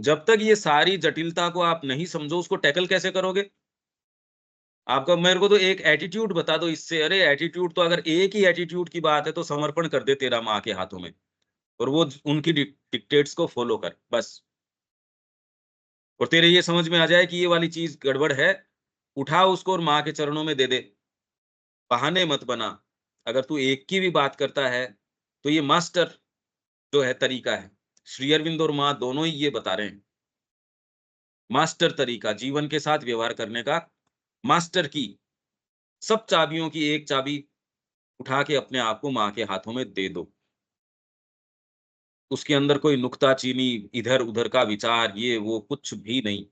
Speaker 2: जब तक ये सारी जटिलता को आप नहीं समझो, उसको टैकल कैसे करोगे? आपका मेरे को तो एक एटीट्यूड बता दो इससे, अरे एटीट्यूड तो अगर एक ही एटीट्यूड की बात है तो समर्पण कर दे तेरा माँ के हाथों में, और वो उनकी डिक्टेट्स को फॉलो कर, बस। और तेरे ये समझ में आ जाए कि ये वाली चीज़ गड़बड़ है, उठा उसको और माँ के चरणों में दे दे। बहाने मत बना। अगर तू एक की भी बात करता है, तो ये मास्टर जो है तरीका है। श्री अरविंद और माँ दोनों ही ये बता रहे हैं। मास्टर तरीका, जीवन के साथ व्यवहार करने का मास्टर की, सब चाबियों की एक चाबी उठा के अपने आप को माँ के हाथों में दे दो। उसके अंदर कोई नुक्ताचीनी, इधर-उधर का विचार, ये वो कुछ भी नहीं।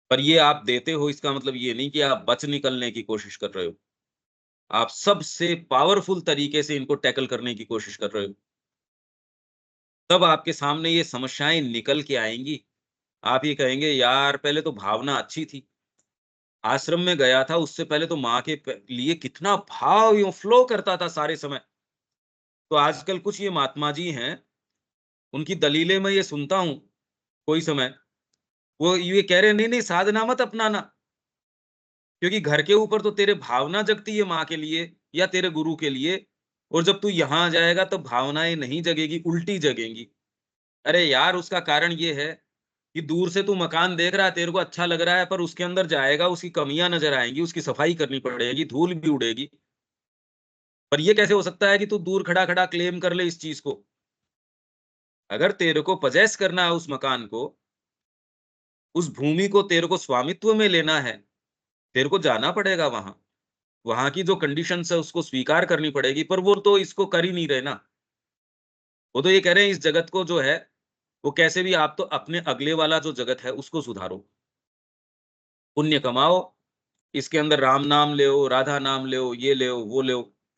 Speaker 2: पर ये आप देते हो इसका मतलब ये नहीं कि आप बच निकलने की कोशिश कर रहे हो। आप सबसे पावरफुल तरीके से इनको टैकल करने की कोशिश कर रहे हो। तब आपके सामने ये समस्याएँ निकल के आएँगी। आप ये कहेंगे यार पहले तो भावना अच्छी थी। आश्रम में गया था उससे पहले तो माँ के लिए कितना भाव यूँ फ्लो करता था सारे समय। तो आजकल कुछ ये महात्मा जी हैं, उनकी दलीलें मैं ये सुनता हूँ कोई समय, वो ये कह रहे हैं नहीं-नहीं साधना मत अपनाना, क्योंकि घर के ऊपर तो तेरे भावना जगती है माँ के लिए या तेरे गुरु के लिए, और जब तू यहाँ जाएगा तो भावनाएँ नहीं जगेगी, उल्टी जगेंगी। अरे यार उसका कारण ये है कि दूर से तू मकान देख रहा है, तेरे को अच्छा लग रहा है, पर उसके अंदर जाएगा, उसकी कमियाँ नज़र आएँगी, उसकी सफाई करनी पड़ेगी, धूल भी उड़ेगी। पर ये कैसे हो सकता है कि तू दूर खड़ा-खड़ा क्लेम कर ले इस चीज़ को? अगर तेरे को पजेस करना है उस मकान को, उस भूमि को तेरे को स्वामित्व में लेना है, तेरे को जाना पड़ेगा वहाँ। वहाँ की जो कंडीशंस है उसको स्वीकार करनी पड़ेगी, पर वो तो इसको कर ही नहीं रहे ना। वो तो ये कह रहे हैं इस जगत को जो है, वो कैसे भी आप तो अपने अगले वाला जो जगत है उसको सुधारो। पुण्य कमाओ, इसके अंदर राम नाम ले, राधा नाम ले, ये ले, वो ले,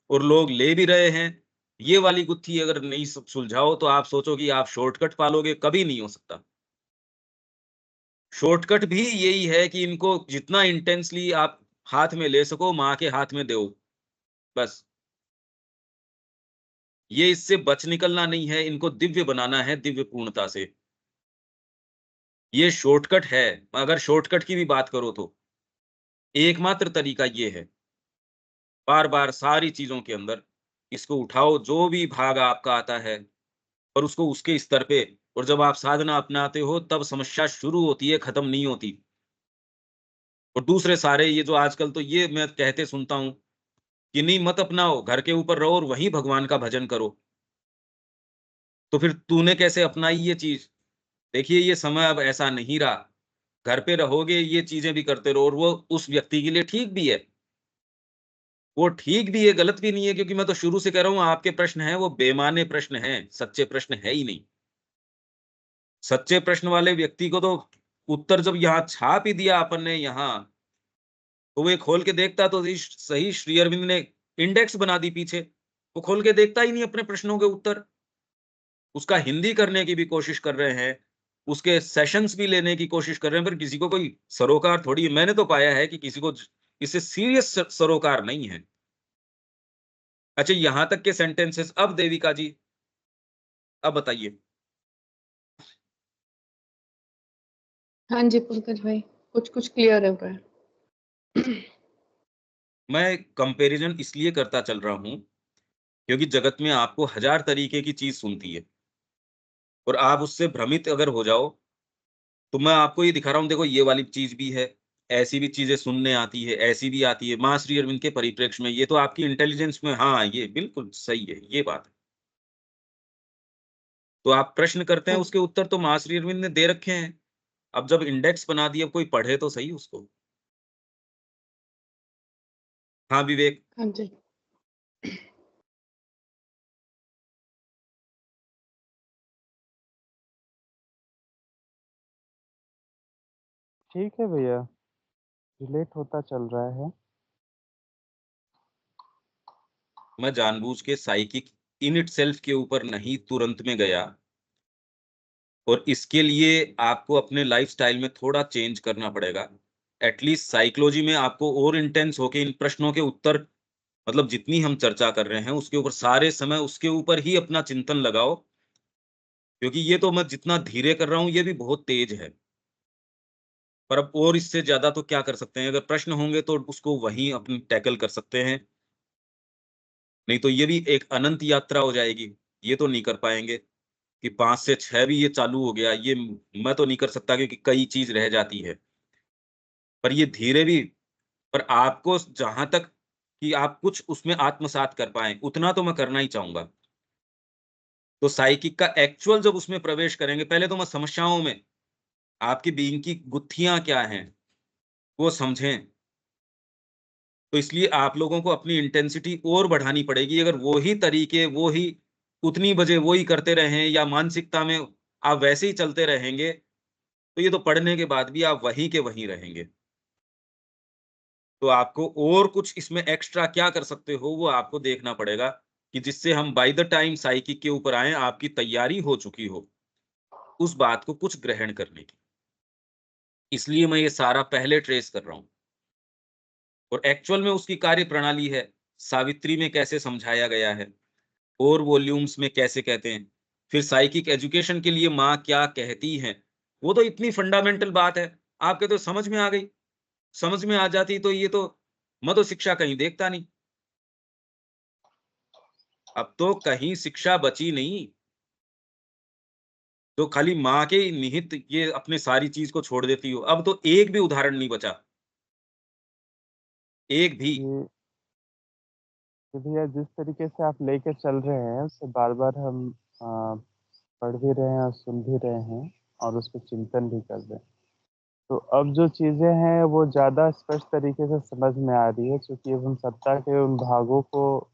Speaker 2: और लोग ले भी रहे हैं। ये वाली गुत्थी अगर नहीं सुलझाओ तो आप सोचो कि आप शॉर्टकट पालोगे, कभी नहीं हो सकता। शॉर्टकट भी यही है कि इनको जितना इंटेंसली आप हाथ में ले सको, माँ के हाथ में दो, बस। ये इससे बच निकलना नहीं है, इनको दिव्य बनाना है दिव्य पूर्णता से। ये शॉर्टकट है, अगर शॉर्टकट की भी बात करो तो, एकमात्र तरीका ये है। बार-बार सारी चीज़ों के अंदर इसको उठाओ, जो भी भाग आपका आता है, और उसको उसके स्तर पे, और जब आप साधना अपनाते हो तब समस्या शुरू होती है, खत्म नहीं होती। और दूसरे सारे ये जो आजकल तो ये मैं कहते सुनता हूँ कि नहीं मत अपनाओ, घर के ऊपर रहो और वहीं भगवान का भजन करो। तो फिर तूने कैसे अपनाई ये चीज़? देखिए ये समय अब ऐसा नहीं रहा। घर पे रहोगे ये चीजें भी करते रहो, और वो उस व्यक्ति के लिए ठीक भी है। वो ठीक भी है, गलत भी नहीं है, क्योंकि मैं तो शुरू से कह रहा हूँ आपके प्रश्न हैं वो बेमाने प्रश्न हैं, सच्चे प्रश्न है ही नहीं। सच्चे प्रश्न वाले व्यक्ति को तो उत्तर जब यहाँ छाप ही दिया अपन ने यहाँ, तो वो ये खोल के देखता तो सही श्री अरविंद ने इंडेक्स बना दी पीछे। वो खोल के देखता ही नहीं अपने प्रश्नों के उत्तर। उसका हिंदी करने की भी कोशिश कर रहे हैं, उसके सेशंस भी लेने की कोशिश कर रहे हैं, पर किसी को कोई सरोकार थोड़ी है। मैंने तो पाया है कि किसी को इससे सीरियस सरोकार नहीं है। अच्छा, यहाँ तक के सेंटेंसेस। अब देविका जी, अब बताइए।
Speaker 1: हाँ जी पंकज भाई, कुछ कुछ क्लियर हो रहा है।
Speaker 2: मैं कंपैरिजन इसलिए करता चल रहा हूँ, क्योंकि जगत में आपको हजार तरीके की चीज सुनती है, और आप उससे भ्रमित अगर हो जाओ, तो मैं आपको ये दिखा रहा हूँ, देखो ये वाली चीज भी है, ऐसी भी चीजें सुनने आती है, ऐसी भी आती है। मां श्री अरविंद के परिप्रेक्ष्य में ये तो आपकी इंटेलिजेंस में, हाँ ये बिल्कुल सही है, ये बात है। तो आप प्रश्न करते हैं,
Speaker 1: हाँ
Speaker 2: उसके उत्तर तो मां श्री अरविंद ने दे रखे हैं। अब जब इंडेक्स बना दिया, कोई पढ़े तो सही उसको। हाँ विवेक।
Speaker 1: हाँ जी।
Speaker 4: ठीक है भैया, रिलेट होता चल रहा है।
Speaker 2: मैं जानबूझ के साइकिक इन इटसेल्फ के ऊपर नहीं तुरंत में गया, और इसके लिए आपको अपने लाइफस्टाइल में थोड़ा चेंज करना पड़ेगा। एटलीस्ट साइकोलॉजी में आपको और इंटेंस होके इन प्रश्नों के उत्तर, मतलब जितनी हम चर्चा कर रहे हैं उसके ऊपर सारे समय उसके ऊपर ही अपना चिंतन लगाओ, क्योंकि ये तो मैं जितना धीरे कर रहा हूँ ये भी बहुत तेज है। पर अब और इससे ज्यादा तो क्या कर सकते हैं? अगर प्रश्न होंगे तो उसको वहीं अपनी टैकल कर सकते हैं, नहीं तो ये भी एक अनंत यात्रा हो जाएगी। ये तो नहीं कर पाएंगे कि 5 से 6 भी ये चालू हो गया, ये मैं तो नहीं कर सकता, क्योंकि कई चीज रह जाती है। पर ये धीरे भी, पर आपको जहां तक कि आप कुछ उसमें आत्मसात कर पाएं, उतना तो मैं करना ही चाहूंगा। तो साइकिक का एक्चुअल जब उसमें प्रवेश करेंगे, पहले तो मैं समस्याओं में आपकी बीइंग की गुत्थियां क्या हैं वो समझें। तो इसलिए आप लोगों को अपनी इंटेंसिटी और बढ़ानी पड़ेगी। अगर वो ही तरीके, वो ही उतनी बजे वो ही करते रहें, या मानसिकता में आप वैसे ही चलते रहेंगे, तो ये तो पढ़ने के बाद भी आप वहीं के वहीं रहेंगे। तो आपको और कुछ इसमें एक्स्ट्रा क्या कर सकते हो, वो आपको देखना पड़ेगा, कि जिससे हम बाय द टाइम साइकिक के ऊपर आए, आपकी तैयारी हो चुकी हो उस बात को कुछ ग्रहण करने की। इसलिए मैं ये सारा पहले ट्रेस कर रहा हूँ, और एक्चुअल में उसकी कार्य प्रणाली है, सावित्री में कैसे समझाया गया है, और वॉल्यूम्स में कैसे कहते हैं, फिर साइकिक एजुकेशन के लिए माँ क्या कहती हैं, वो तो इतनी फंडामेंटल बात है, आपके तो समझ में आ गई। समझ में आ जाती तो ये तो, मैं तो शिक्षा कहीं देखता नहीं। अब तो कहीं शिक्षा बची नहीं, तो खाली माँ के निहित ये अपने सारी चीज को छोड़ देती हो। अब तो एक भी उदाहरण नहीं बचा, एक भी।
Speaker 4: ये भैया जिस तरीके से आप लेके चल रहे हैं उससे बार बार हम पढ़ भी रहे हैं और सुन भी रहे हैं और उस पर चिंतन भी कर रहे हैं। तो अब जो चीजें हैं वो ज्यादा स्पष्ट तरीके से समझ में आ रही है, क्योंकि अब हम सत्ता के उन भागों को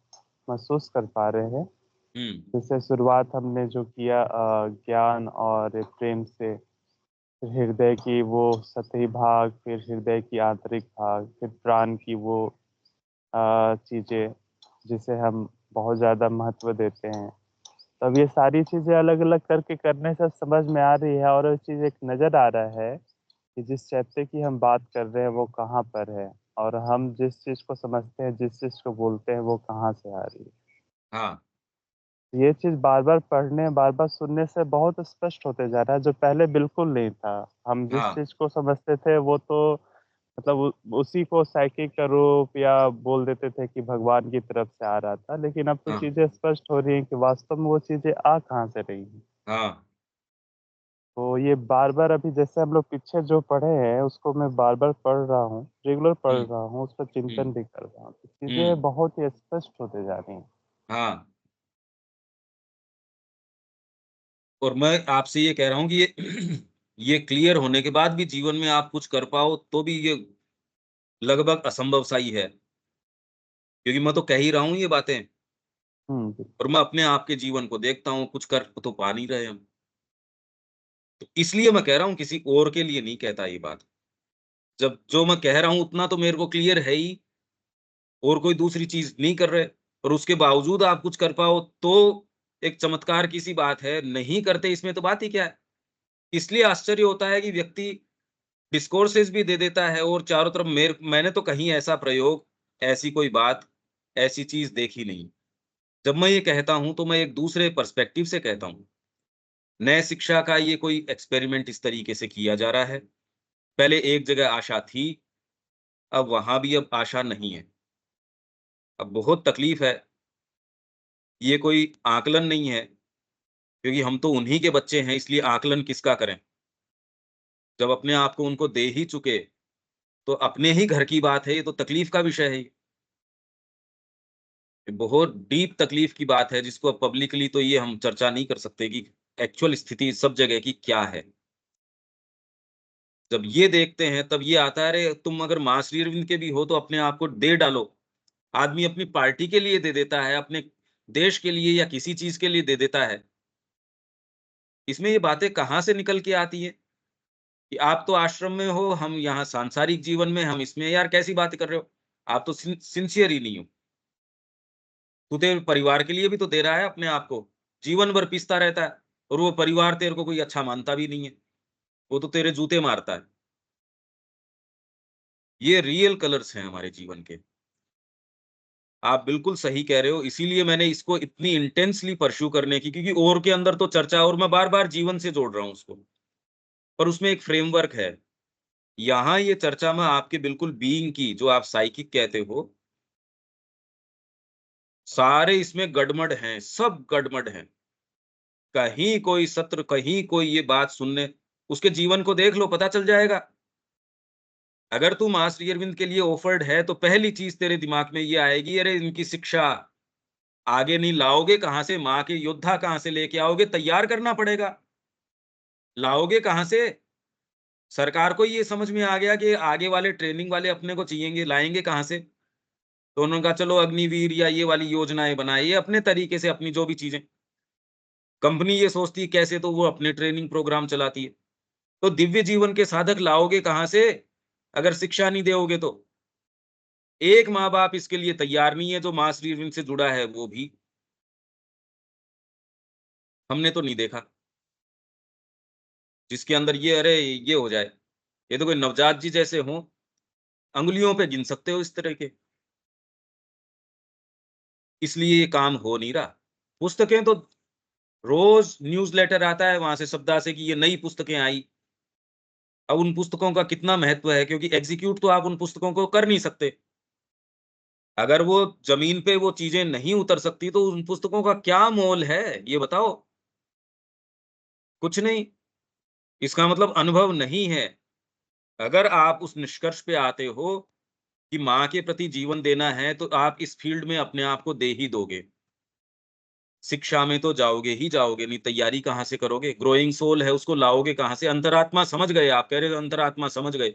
Speaker 4: महसूस कर पा रहे हैं।
Speaker 2: हम्म।
Speaker 4: जैसे शुरुआत हमने जो किया ज्ञान और प्रेम से, फिर हृदय की वो सतही भाग, फिर हृदय की आंतरिक भाग, फिर प्राण की वो चीजें जिसे हम बहुत ज्यादा महत्व देते हैं। तो अब ये सारी चीजें अलग अलग करके करने से समझ में आ रही है, और एक चीज एक नजर आ रहा है कि जिस चैप्टर की हम बात कर रहे हैं वो कहाँ पर है, और हम जिस चीज को समझते हैं, जिस चीज को बोलते हैं, वो कहाँ से आ रही है।
Speaker 2: हाँ
Speaker 4: ये चीज बार बार पढ़ने, बार बार सुनने से बहुत स्पष्ट होते जा रहा है, जो पहले बिल्कुल नहीं था। हम जिस
Speaker 2: हाँ
Speaker 4: चीज को समझते थे वो तो मतलब उसी को साइकिक का रूप या बोल देते थे कि भगवान की तरफ से आ रहा था, लेकिन अब तो
Speaker 2: हाँ
Speaker 4: चीजें स्पष्ट हो रही हैं कि वास्तव में वो चीजें आ कहाँ से रही हैं।
Speaker 2: हाँ।
Speaker 4: तो ये बार बार अभी जैसे हम लोग पीछे जो पढ़े हैं उसको मैं बार बार पढ़ रहा हूँ, रेगुलर पढ़
Speaker 2: हम्म।
Speaker 4: रहा हूँ, उस पर चिंतन
Speaker 2: हम्म।
Speaker 4: भी कर रहा हूँ, तो चीजें
Speaker 2: हम्म।
Speaker 4: बहुत ही स्पष्ट होते जा रही हैं।
Speaker 2: हाँ। और मैं आपसे ये कह रहा हूँ कि ये ये क्लियर होने के बाद भी जीवन में आप कुछ कर पाओ तो भी ये लगभग असंभव सा ही है, क्योंकि मैं तो कह ही रहा हूँ ये बातें
Speaker 4: बिल्कुल।
Speaker 2: और मैं अपने आप के जीवन को देखता हूँ, कुछ कर तो पा नहीं रहे हम। तो इसलिए मैं कह रहा हूँ, किसी और के लिए नहीं कहता ये बात। जब जो मैं कह रहा हूँ उतना तो मेरे को क्लियर है ही, और कोई दूसरी चीज़ नहीं कर रहे और उसके बावजूद आप कुछ कर पाओ तो एक चमत्कार की सी बात है, नहीं करते इसमें तो बात ही क्या है? इसलिए आश्चर्य होता है कि व्यक्ति डिस्कोर्सेस भी दे देता है और चारों तरफ मैंने तो कहीं ऐसा प्रयोग, ऐसी कोई बात, ऐसी चीज़ देखी नहीं। जब मैं ये कहता हूँ तो मैं एक दूसरे पर्सपेक्टिव से कहता हूँ। नए शिक्षा का ये कोई एक्सपेरिमेंट इस तरीके से किया जा रहा है। पहले एक जगह आशा थी, अब वहाँ भी अब आशा नहीं है। अब बहुत तकलीफ है। ये कोई आकलन नहीं है, क्योंकि हम तो उन्हीं के बच्चे हैं, इसलिए आकलन किसका करें? जब अपने आप को उनको दे ही चुके, तो अपने ही घर की बात है, ये तो तकलीफ का विषय है। ये बहुत डीप तकलीफ की बात है, जिसको अब पब्लिकली तो ये हम चर्चा नहीं कर सकते कि एक्चुअल स्थिति सब जगह की क्या है। जब ये देखते हैं, तब ये आता है, अरे तुम अगर माँ श्री अरविंद के भी हो, तो अपने आप को दे डालो। आदमी अपनी पार्टी के लिए दे देता है, अपने देश के लिए या किसी चीज़ के लिए दे देता है। इसमें ये बातें कहाँ से निकल के आती हैं? कि आप तो आश्रम में हो, हम यहाँ सांसारिक जीवन में, हम इसमें, यार कैसी बातें कर रहे हो? आप तो सिंसियर ही नहीं हो। तू तेरे परिवार के लिए भी तो दे रहा है अपने आप को। जीवन भर पिसता रहता है और वो परिवार तेरे को कोई अच्छा मानता भी नहीं है। वो तो तेरे जूते मारता है। ये रियल कलर्स हैं हमारे जीवन के। आप बिल्कुल सही कह रहे हो, इसीलिए मैंने इसको इतनी इंटेंसली परस्यू करने की, क्योंकि और के अंदर तो चर्चा, और मैं बार-बार जीवन से जोड़ रहा हूँ उसको। पर उसमें एक फ्रेमवर्क है। यहाँ ये चर्चा में आपके बिल्कुल बीइंग की, जो आप साइकिक कहते हो, सारे इसमें गड़मड़ हैं, सब गड़मड़ हैं। कहीं कोई सत्र, कहीं कोई ये बात सुनने, उसके जीवन को देख लो, पता चल जाएगा। अगर तू माँ श्री अरविंद के लिए ऑफर्ड है, तो पहली चीज़ तेरे दिमाग में ये आएगी, अरे इनकी शिक्षा आगे नहीं लाओगे कहाँ से? माँ के योद्धा कहाँ से लेके आओगे? तैयार करना पड़ेगा। लाओगे कहाँ से? सरकार को ये समझ में आ गया कि आगे वाले ट्रेनिंग वाले अपने को चाहिएंगे, लाएँगे कहाँ से? तो उन्होंने कहा चलो अग्निवीर या ये वाली योजनाएँ बनाइए अपने तरीके से, अपनी जो भी चीज़ें। कंपनी ये सोचती है कैसे, तो वो अपने ट्रेनिंग प्रोग्राम चलाती है। तो दिव्य जीवन के साधक लाओगे कहाँ से, अगर शिक्षा नहीं दोगे तो? एक माँ-बाप इसके लिए तैयार नहीं है, जो माँ श्री अरविंद से जुड़ा है वो भी। हमने तो नहीं देखा, जिसके अंदर ये अरे ये हो जाए। ये तो कोई नवजात जी जैसे हों, अंगुलियों पे गिन सकते हो इस तरह के। इसलिए ये काम हो नहीं रहा। पुस्तकें तो रोज़ न्यूज़लेटर आता है वहाँ से सब्दा से कि ये नई पुस्तकें आई। अब उन पुस्तकों का कितना महत्व है, क्योंकि एग्ज़ीक्यूट तो आप उन पुस्तकों को कर नहीं सकते। अगर वो ज़मीन पे वो चीज़ें नहीं उतर सकती, तो उन पुस्तकों का क्या मोल है, ये बताओ? कुछ नहीं। इसका मतलब अनुभव नहीं है। अगर आप उस निष्कर्ष पे आते हो कि माँ के प्रति जीवन देना है, तो आप इस फ़ील्ड में अपने आप को दे ही दोगे। शिक्षा में तो जाओगे ही जाओगे, नहीं तैयारी कहाँ से करोगे? ग्रोइंग सोल है, उसको लाओगे कहाँ से? अंतरात्मा समझ गए, आप कह रहे हो अंतरात्मा समझ गए,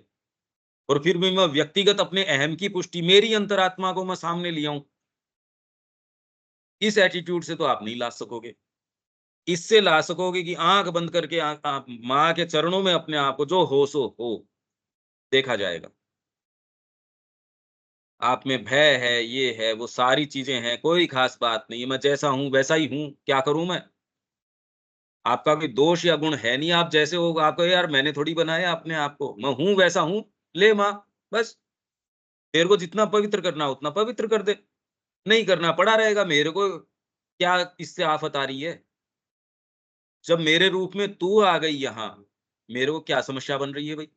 Speaker 2: और फिर भी मैं व्यक्तिगत अपने अहम की पुष्टि, मेरी अंतरात्मा को मैं सामने ले आऊँ, इस एटीट्यूड से तो आप नहीं ला सकोगे। इससे ला सकोगे कि आँख बंद करके आप माँ के चरणों में अपने आप को, जो हो सो हो, देखा जाएगा। आप में भय है, ये है, वो सारी चीज़ें हैं, कोई ख़ास बात नहीं है, मैं जैसा हूँ वैसा ही हूँ, क्या करूँ मैं? आपका कोई दोष या गुण है नहीं, आप जैसे हो, आप कहो यार मैंने थोड़ी बनाया अपने आप को, मैं हूँ वैसा हूँ, ले माँ, बस। तेरे को जितना पवित्र करना उतना पवित्र कर दे, नहीं करना पड़ा रहेगा, मेरे को क्या इससे आफ़त आ रही है? जब मेरे रूप में तू आ गई यहाँ, मेरे को क्या समस्या बन रही है भई?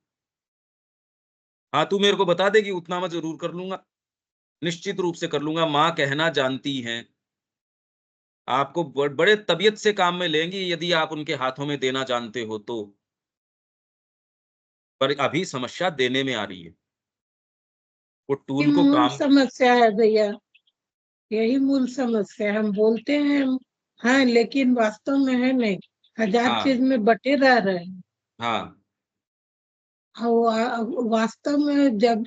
Speaker 2: हाँ, तू मेरे को बता देगी उतना मैं ज़रूर कर लूँगा, निश्चित रूप से कर लूँगा, माँ कहना जानती हैं। आपको बड़े तबीयत से काम में लेंगी यदि आप उनके हाथों में देना जानते हो तो। पर अभी समस्या देने में आ रही है। वो
Speaker 3: ये
Speaker 2: टूल को
Speaker 3: मूल
Speaker 2: काम
Speaker 3: समस्या है भैया, यही मूल समस्या है। हम बोलते हैं हम हैं, लेकिन वास्तव में है नहीं। हजार
Speaker 2: हाँ,
Speaker 3: चीज में बटे रह रहे हैं।
Speaker 2: हाँ
Speaker 3: वास्तव में जब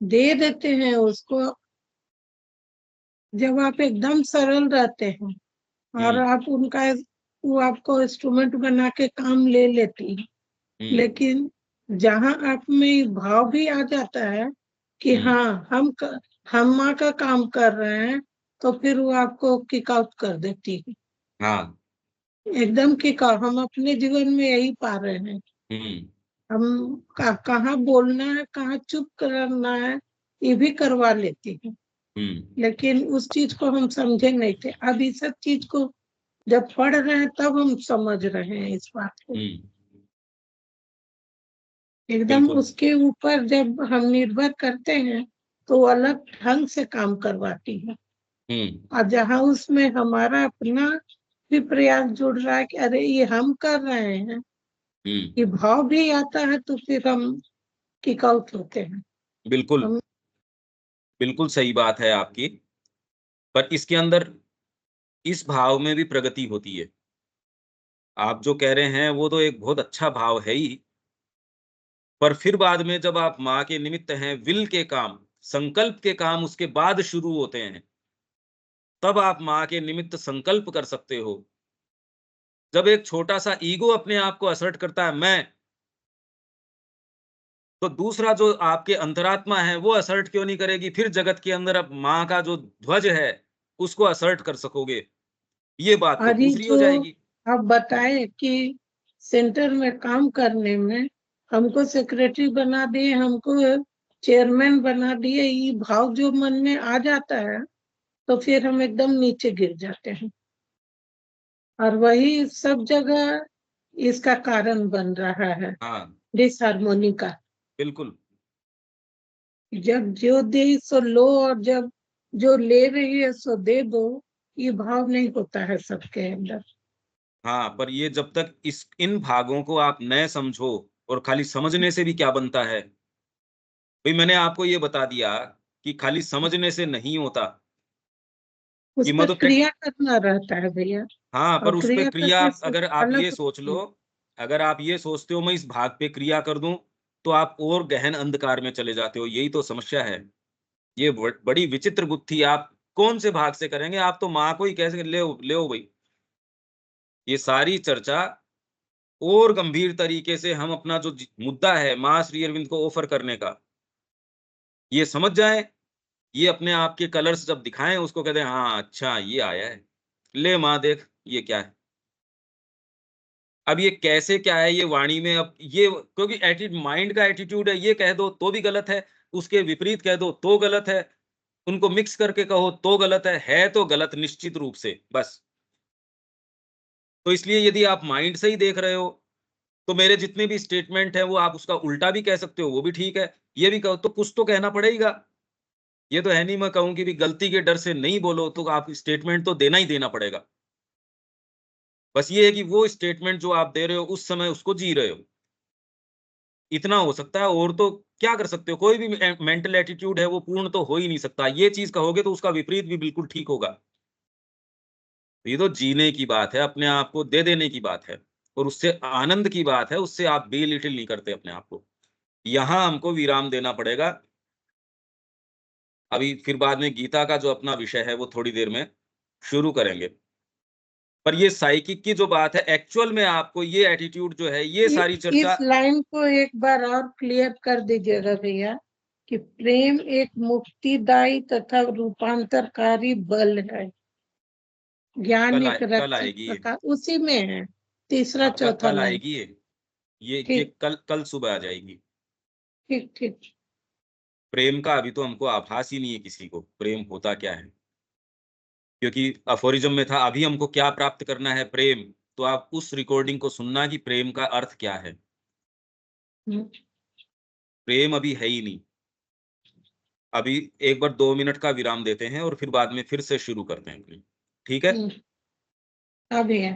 Speaker 3: दे देते हैं उसको, जब आप एकदम सरल रहते हैं और आप उनका, वो आपको इंस्ट्रूमेंट बना के काम ले लेती है, लेकिन जहां आप में भाव भी आ जाता है कि हाँ हम माँ का काम कर रहे हैं, तो फिर वो आपको किक आउट कर देती है,
Speaker 2: हाँ
Speaker 3: एकदम किक आउट। हम अपने जीवन में यही पा रहे हैं, हम कहाँ बोलना है, कहाँ चुप करना है, ये भी करवा लेती है। लेकिन उस चीज को हम समझे नहीं थे, अब इस सब चीज को जब पढ़ रहे हैं तब हम समझ रहे हैं इस बात को एकदम।
Speaker 2: बिल्कुल।
Speaker 3: उसके ऊपर जब हम निर्भर करते हैं तो वो अलग ढंग से काम करवाती है, और जहाँ उसमें हमारा अपना भी प्रयास जुड़ रहा है कि अरे ये हम कर रहे हैं, ये भाव भी आता है, तो फिर हम किक आउट होते हैं।
Speaker 2: बिल्कुल
Speaker 3: हम
Speaker 2: बिल्कुल सही बात है आपकी, पर इसके अंदर इस भाव में भी प्रगति होती है। आप जो कह रहे हैं वो तो एक बहुत अच्छा भाव है ही, पर फिर बाद में जब आप माँ के निमित्त हैं, विल के काम, संकल्प के काम उसके बाद शुरू होते हैं, तब आप माँ के निमित्त संकल्प कर सकते हो। जब एक छोटा-सा ईगो अपने आप को असर्ट करता है मैं, तो दूसरा जो आपके अंतरात्मा है वो असर्ट क्यों नहीं करेगी? फिर जगत के अंदर अब माँ का जो ध्वज है, उसको असर्ट कर सकोगे। ये बात तो
Speaker 3: और ये
Speaker 2: दूसरी हो
Speaker 3: जो
Speaker 2: जाएगी।
Speaker 3: आप बताए कि सेंटर में काम करने में हमको सेक्रेटरी बना दिए, हमको चेयरमैन बना दिए, ये भाव जो मन में आ जाता है तो फिर हम एकदम नीचे गिर जाते हैं, और वही सब जगह इसका कारण बन रहा है,
Speaker 2: हाँ,
Speaker 3: डिसहार्मोनी का।
Speaker 2: बिल्कुल।
Speaker 3: जब जो दे सो लो, और जब जो ले रही है सो दे दो, ये भाव नहीं होता है सबके अंदर।
Speaker 2: हाँ, पर ये जब तक इन भागों को आप न समझो, और खाली समझने से भी क्या बनता है? भई मैंने आपको ये बता दिया कि खाली समझने से नहीं होता।
Speaker 3: उस
Speaker 2: ये
Speaker 3: पर
Speaker 2: मधु
Speaker 3: क्रिया करना रहता है भैया,
Speaker 2: हाँ,
Speaker 3: और
Speaker 2: पर उस पे
Speaker 3: क्रिया
Speaker 2: क्रिया
Speaker 3: करने से
Speaker 2: अगर आप
Speaker 3: अलग
Speaker 2: ये सोच
Speaker 3: होती
Speaker 2: लो,
Speaker 3: है।
Speaker 2: अगर आप ये सोचते हो मैं इस भाग पे क्रिया कर दूँ, तो आप और गहन अंधकार में चले जाते हो, यही तो समस्या है। ये बड़ी विचित्र बुद्धि, आप कौन से भाग से करेंगे? आप तो माँ को ही कैसे ले ओ भई। ये सारी चर्चा और गंभीर तरीके से हम अपना जो मुद्दा है माँ श्री अरविंद को ऑफर करने का, ये समझ जाएँ, ये अपने आप के कलर्स जब दिखाएँ उसको कहते हैं हाँ, अच्छा ये आया है। ले माँ देख ये क्या है? अब ये कैसे क्या है ये वाणी में, अब ये क्योंकि माइंड का एटीट्यूड है, ये कह दो तो भी गलत है, उसके विपरीत कह दो तो गलत है, उनको मिक्स करके कहो तो गलत है तो गलत निश्चित रूप से, बस। तो इसलिए यदि आप माइंड से ही देख रहे हो, तो मेरे जितने भी स्टेटमेंट हैं वो आप उसका उल्टा भी कह सकते हो, वो भी ठीक है। ये भी कहो तो कुछ तो कहना पड़ेगा। ये तो है नहीं मैं कहूँ कि भी गलती के डर से नहीं बोलो, तो आप स्टेटमेंट तो देना ही देना पड़ेगा। बस ये है कि वो स्टेटमेंट जो आप दे रहे हो उस समय उसको जी रहे हो। इतना हो सकता है, और तो क्या कर सकते हो? कोई भी मेंटल एटीट्यूड है वो पूर्ण तो हो ही नहीं सकता। ये चीज़ कहोगे तो उसका विपरीत भी बिल्कुल ठीक होगा। ये तो जीने की बात है, अपने आप को दे देने की बात है, और उससे आनंद की बात है, उससे आप बेलिटिल नहीं करते अपने आप को। यहाँ हमको विराम देना पड़ेगा। अभी फिर बाद में गीता का जो अपना विषय है वो थोड़ी देर में शुरू करेंगे। पर ये साइकिक की जो बात है, एक्चुअल में आपको ये एटीट्यूड जो है, ये सारी
Speaker 3: इस
Speaker 2: चर्चा
Speaker 3: लाइन को एक बार और क्लियर कर दीजिएगा भैया, कि प्रेम एक मुक्तिदायी तथा रूपांतरकारी बल है, ज्ञान एक
Speaker 2: कल
Speaker 3: रक्षक
Speaker 2: आएगी ये।
Speaker 3: प्रकार, उसी में है तीसरा
Speaker 2: हाँ,
Speaker 3: चौथा
Speaker 2: कल
Speaker 3: लाइन।
Speaker 2: आएगी ये। ये
Speaker 3: ठीक
Speaker 2: कल सुबह आ जाएगी।
Speaker 3: ठीक ठीक।
Speaker 2: प्रेम का अभी तो हमको आभास ही नहीं है किसी को, प्रेम होता क्या है? क्योंकि अफोरिज्म में था अभी हमको क्या प्राप्त करना है प्रेम, तो आप उस रिकॉर्डिंग को सुनना कि प्रेम का अर्थ क्या है।
Speaker 3: हम्म,
Speaker 2: प्रेम अभी है ही नहीं। अभी एक बार 2 मिनट का विराम देते हैं और फिर बाद में फिर से शुरू करते हैं। ठीक है?
Speaker 3: हाँ भैया।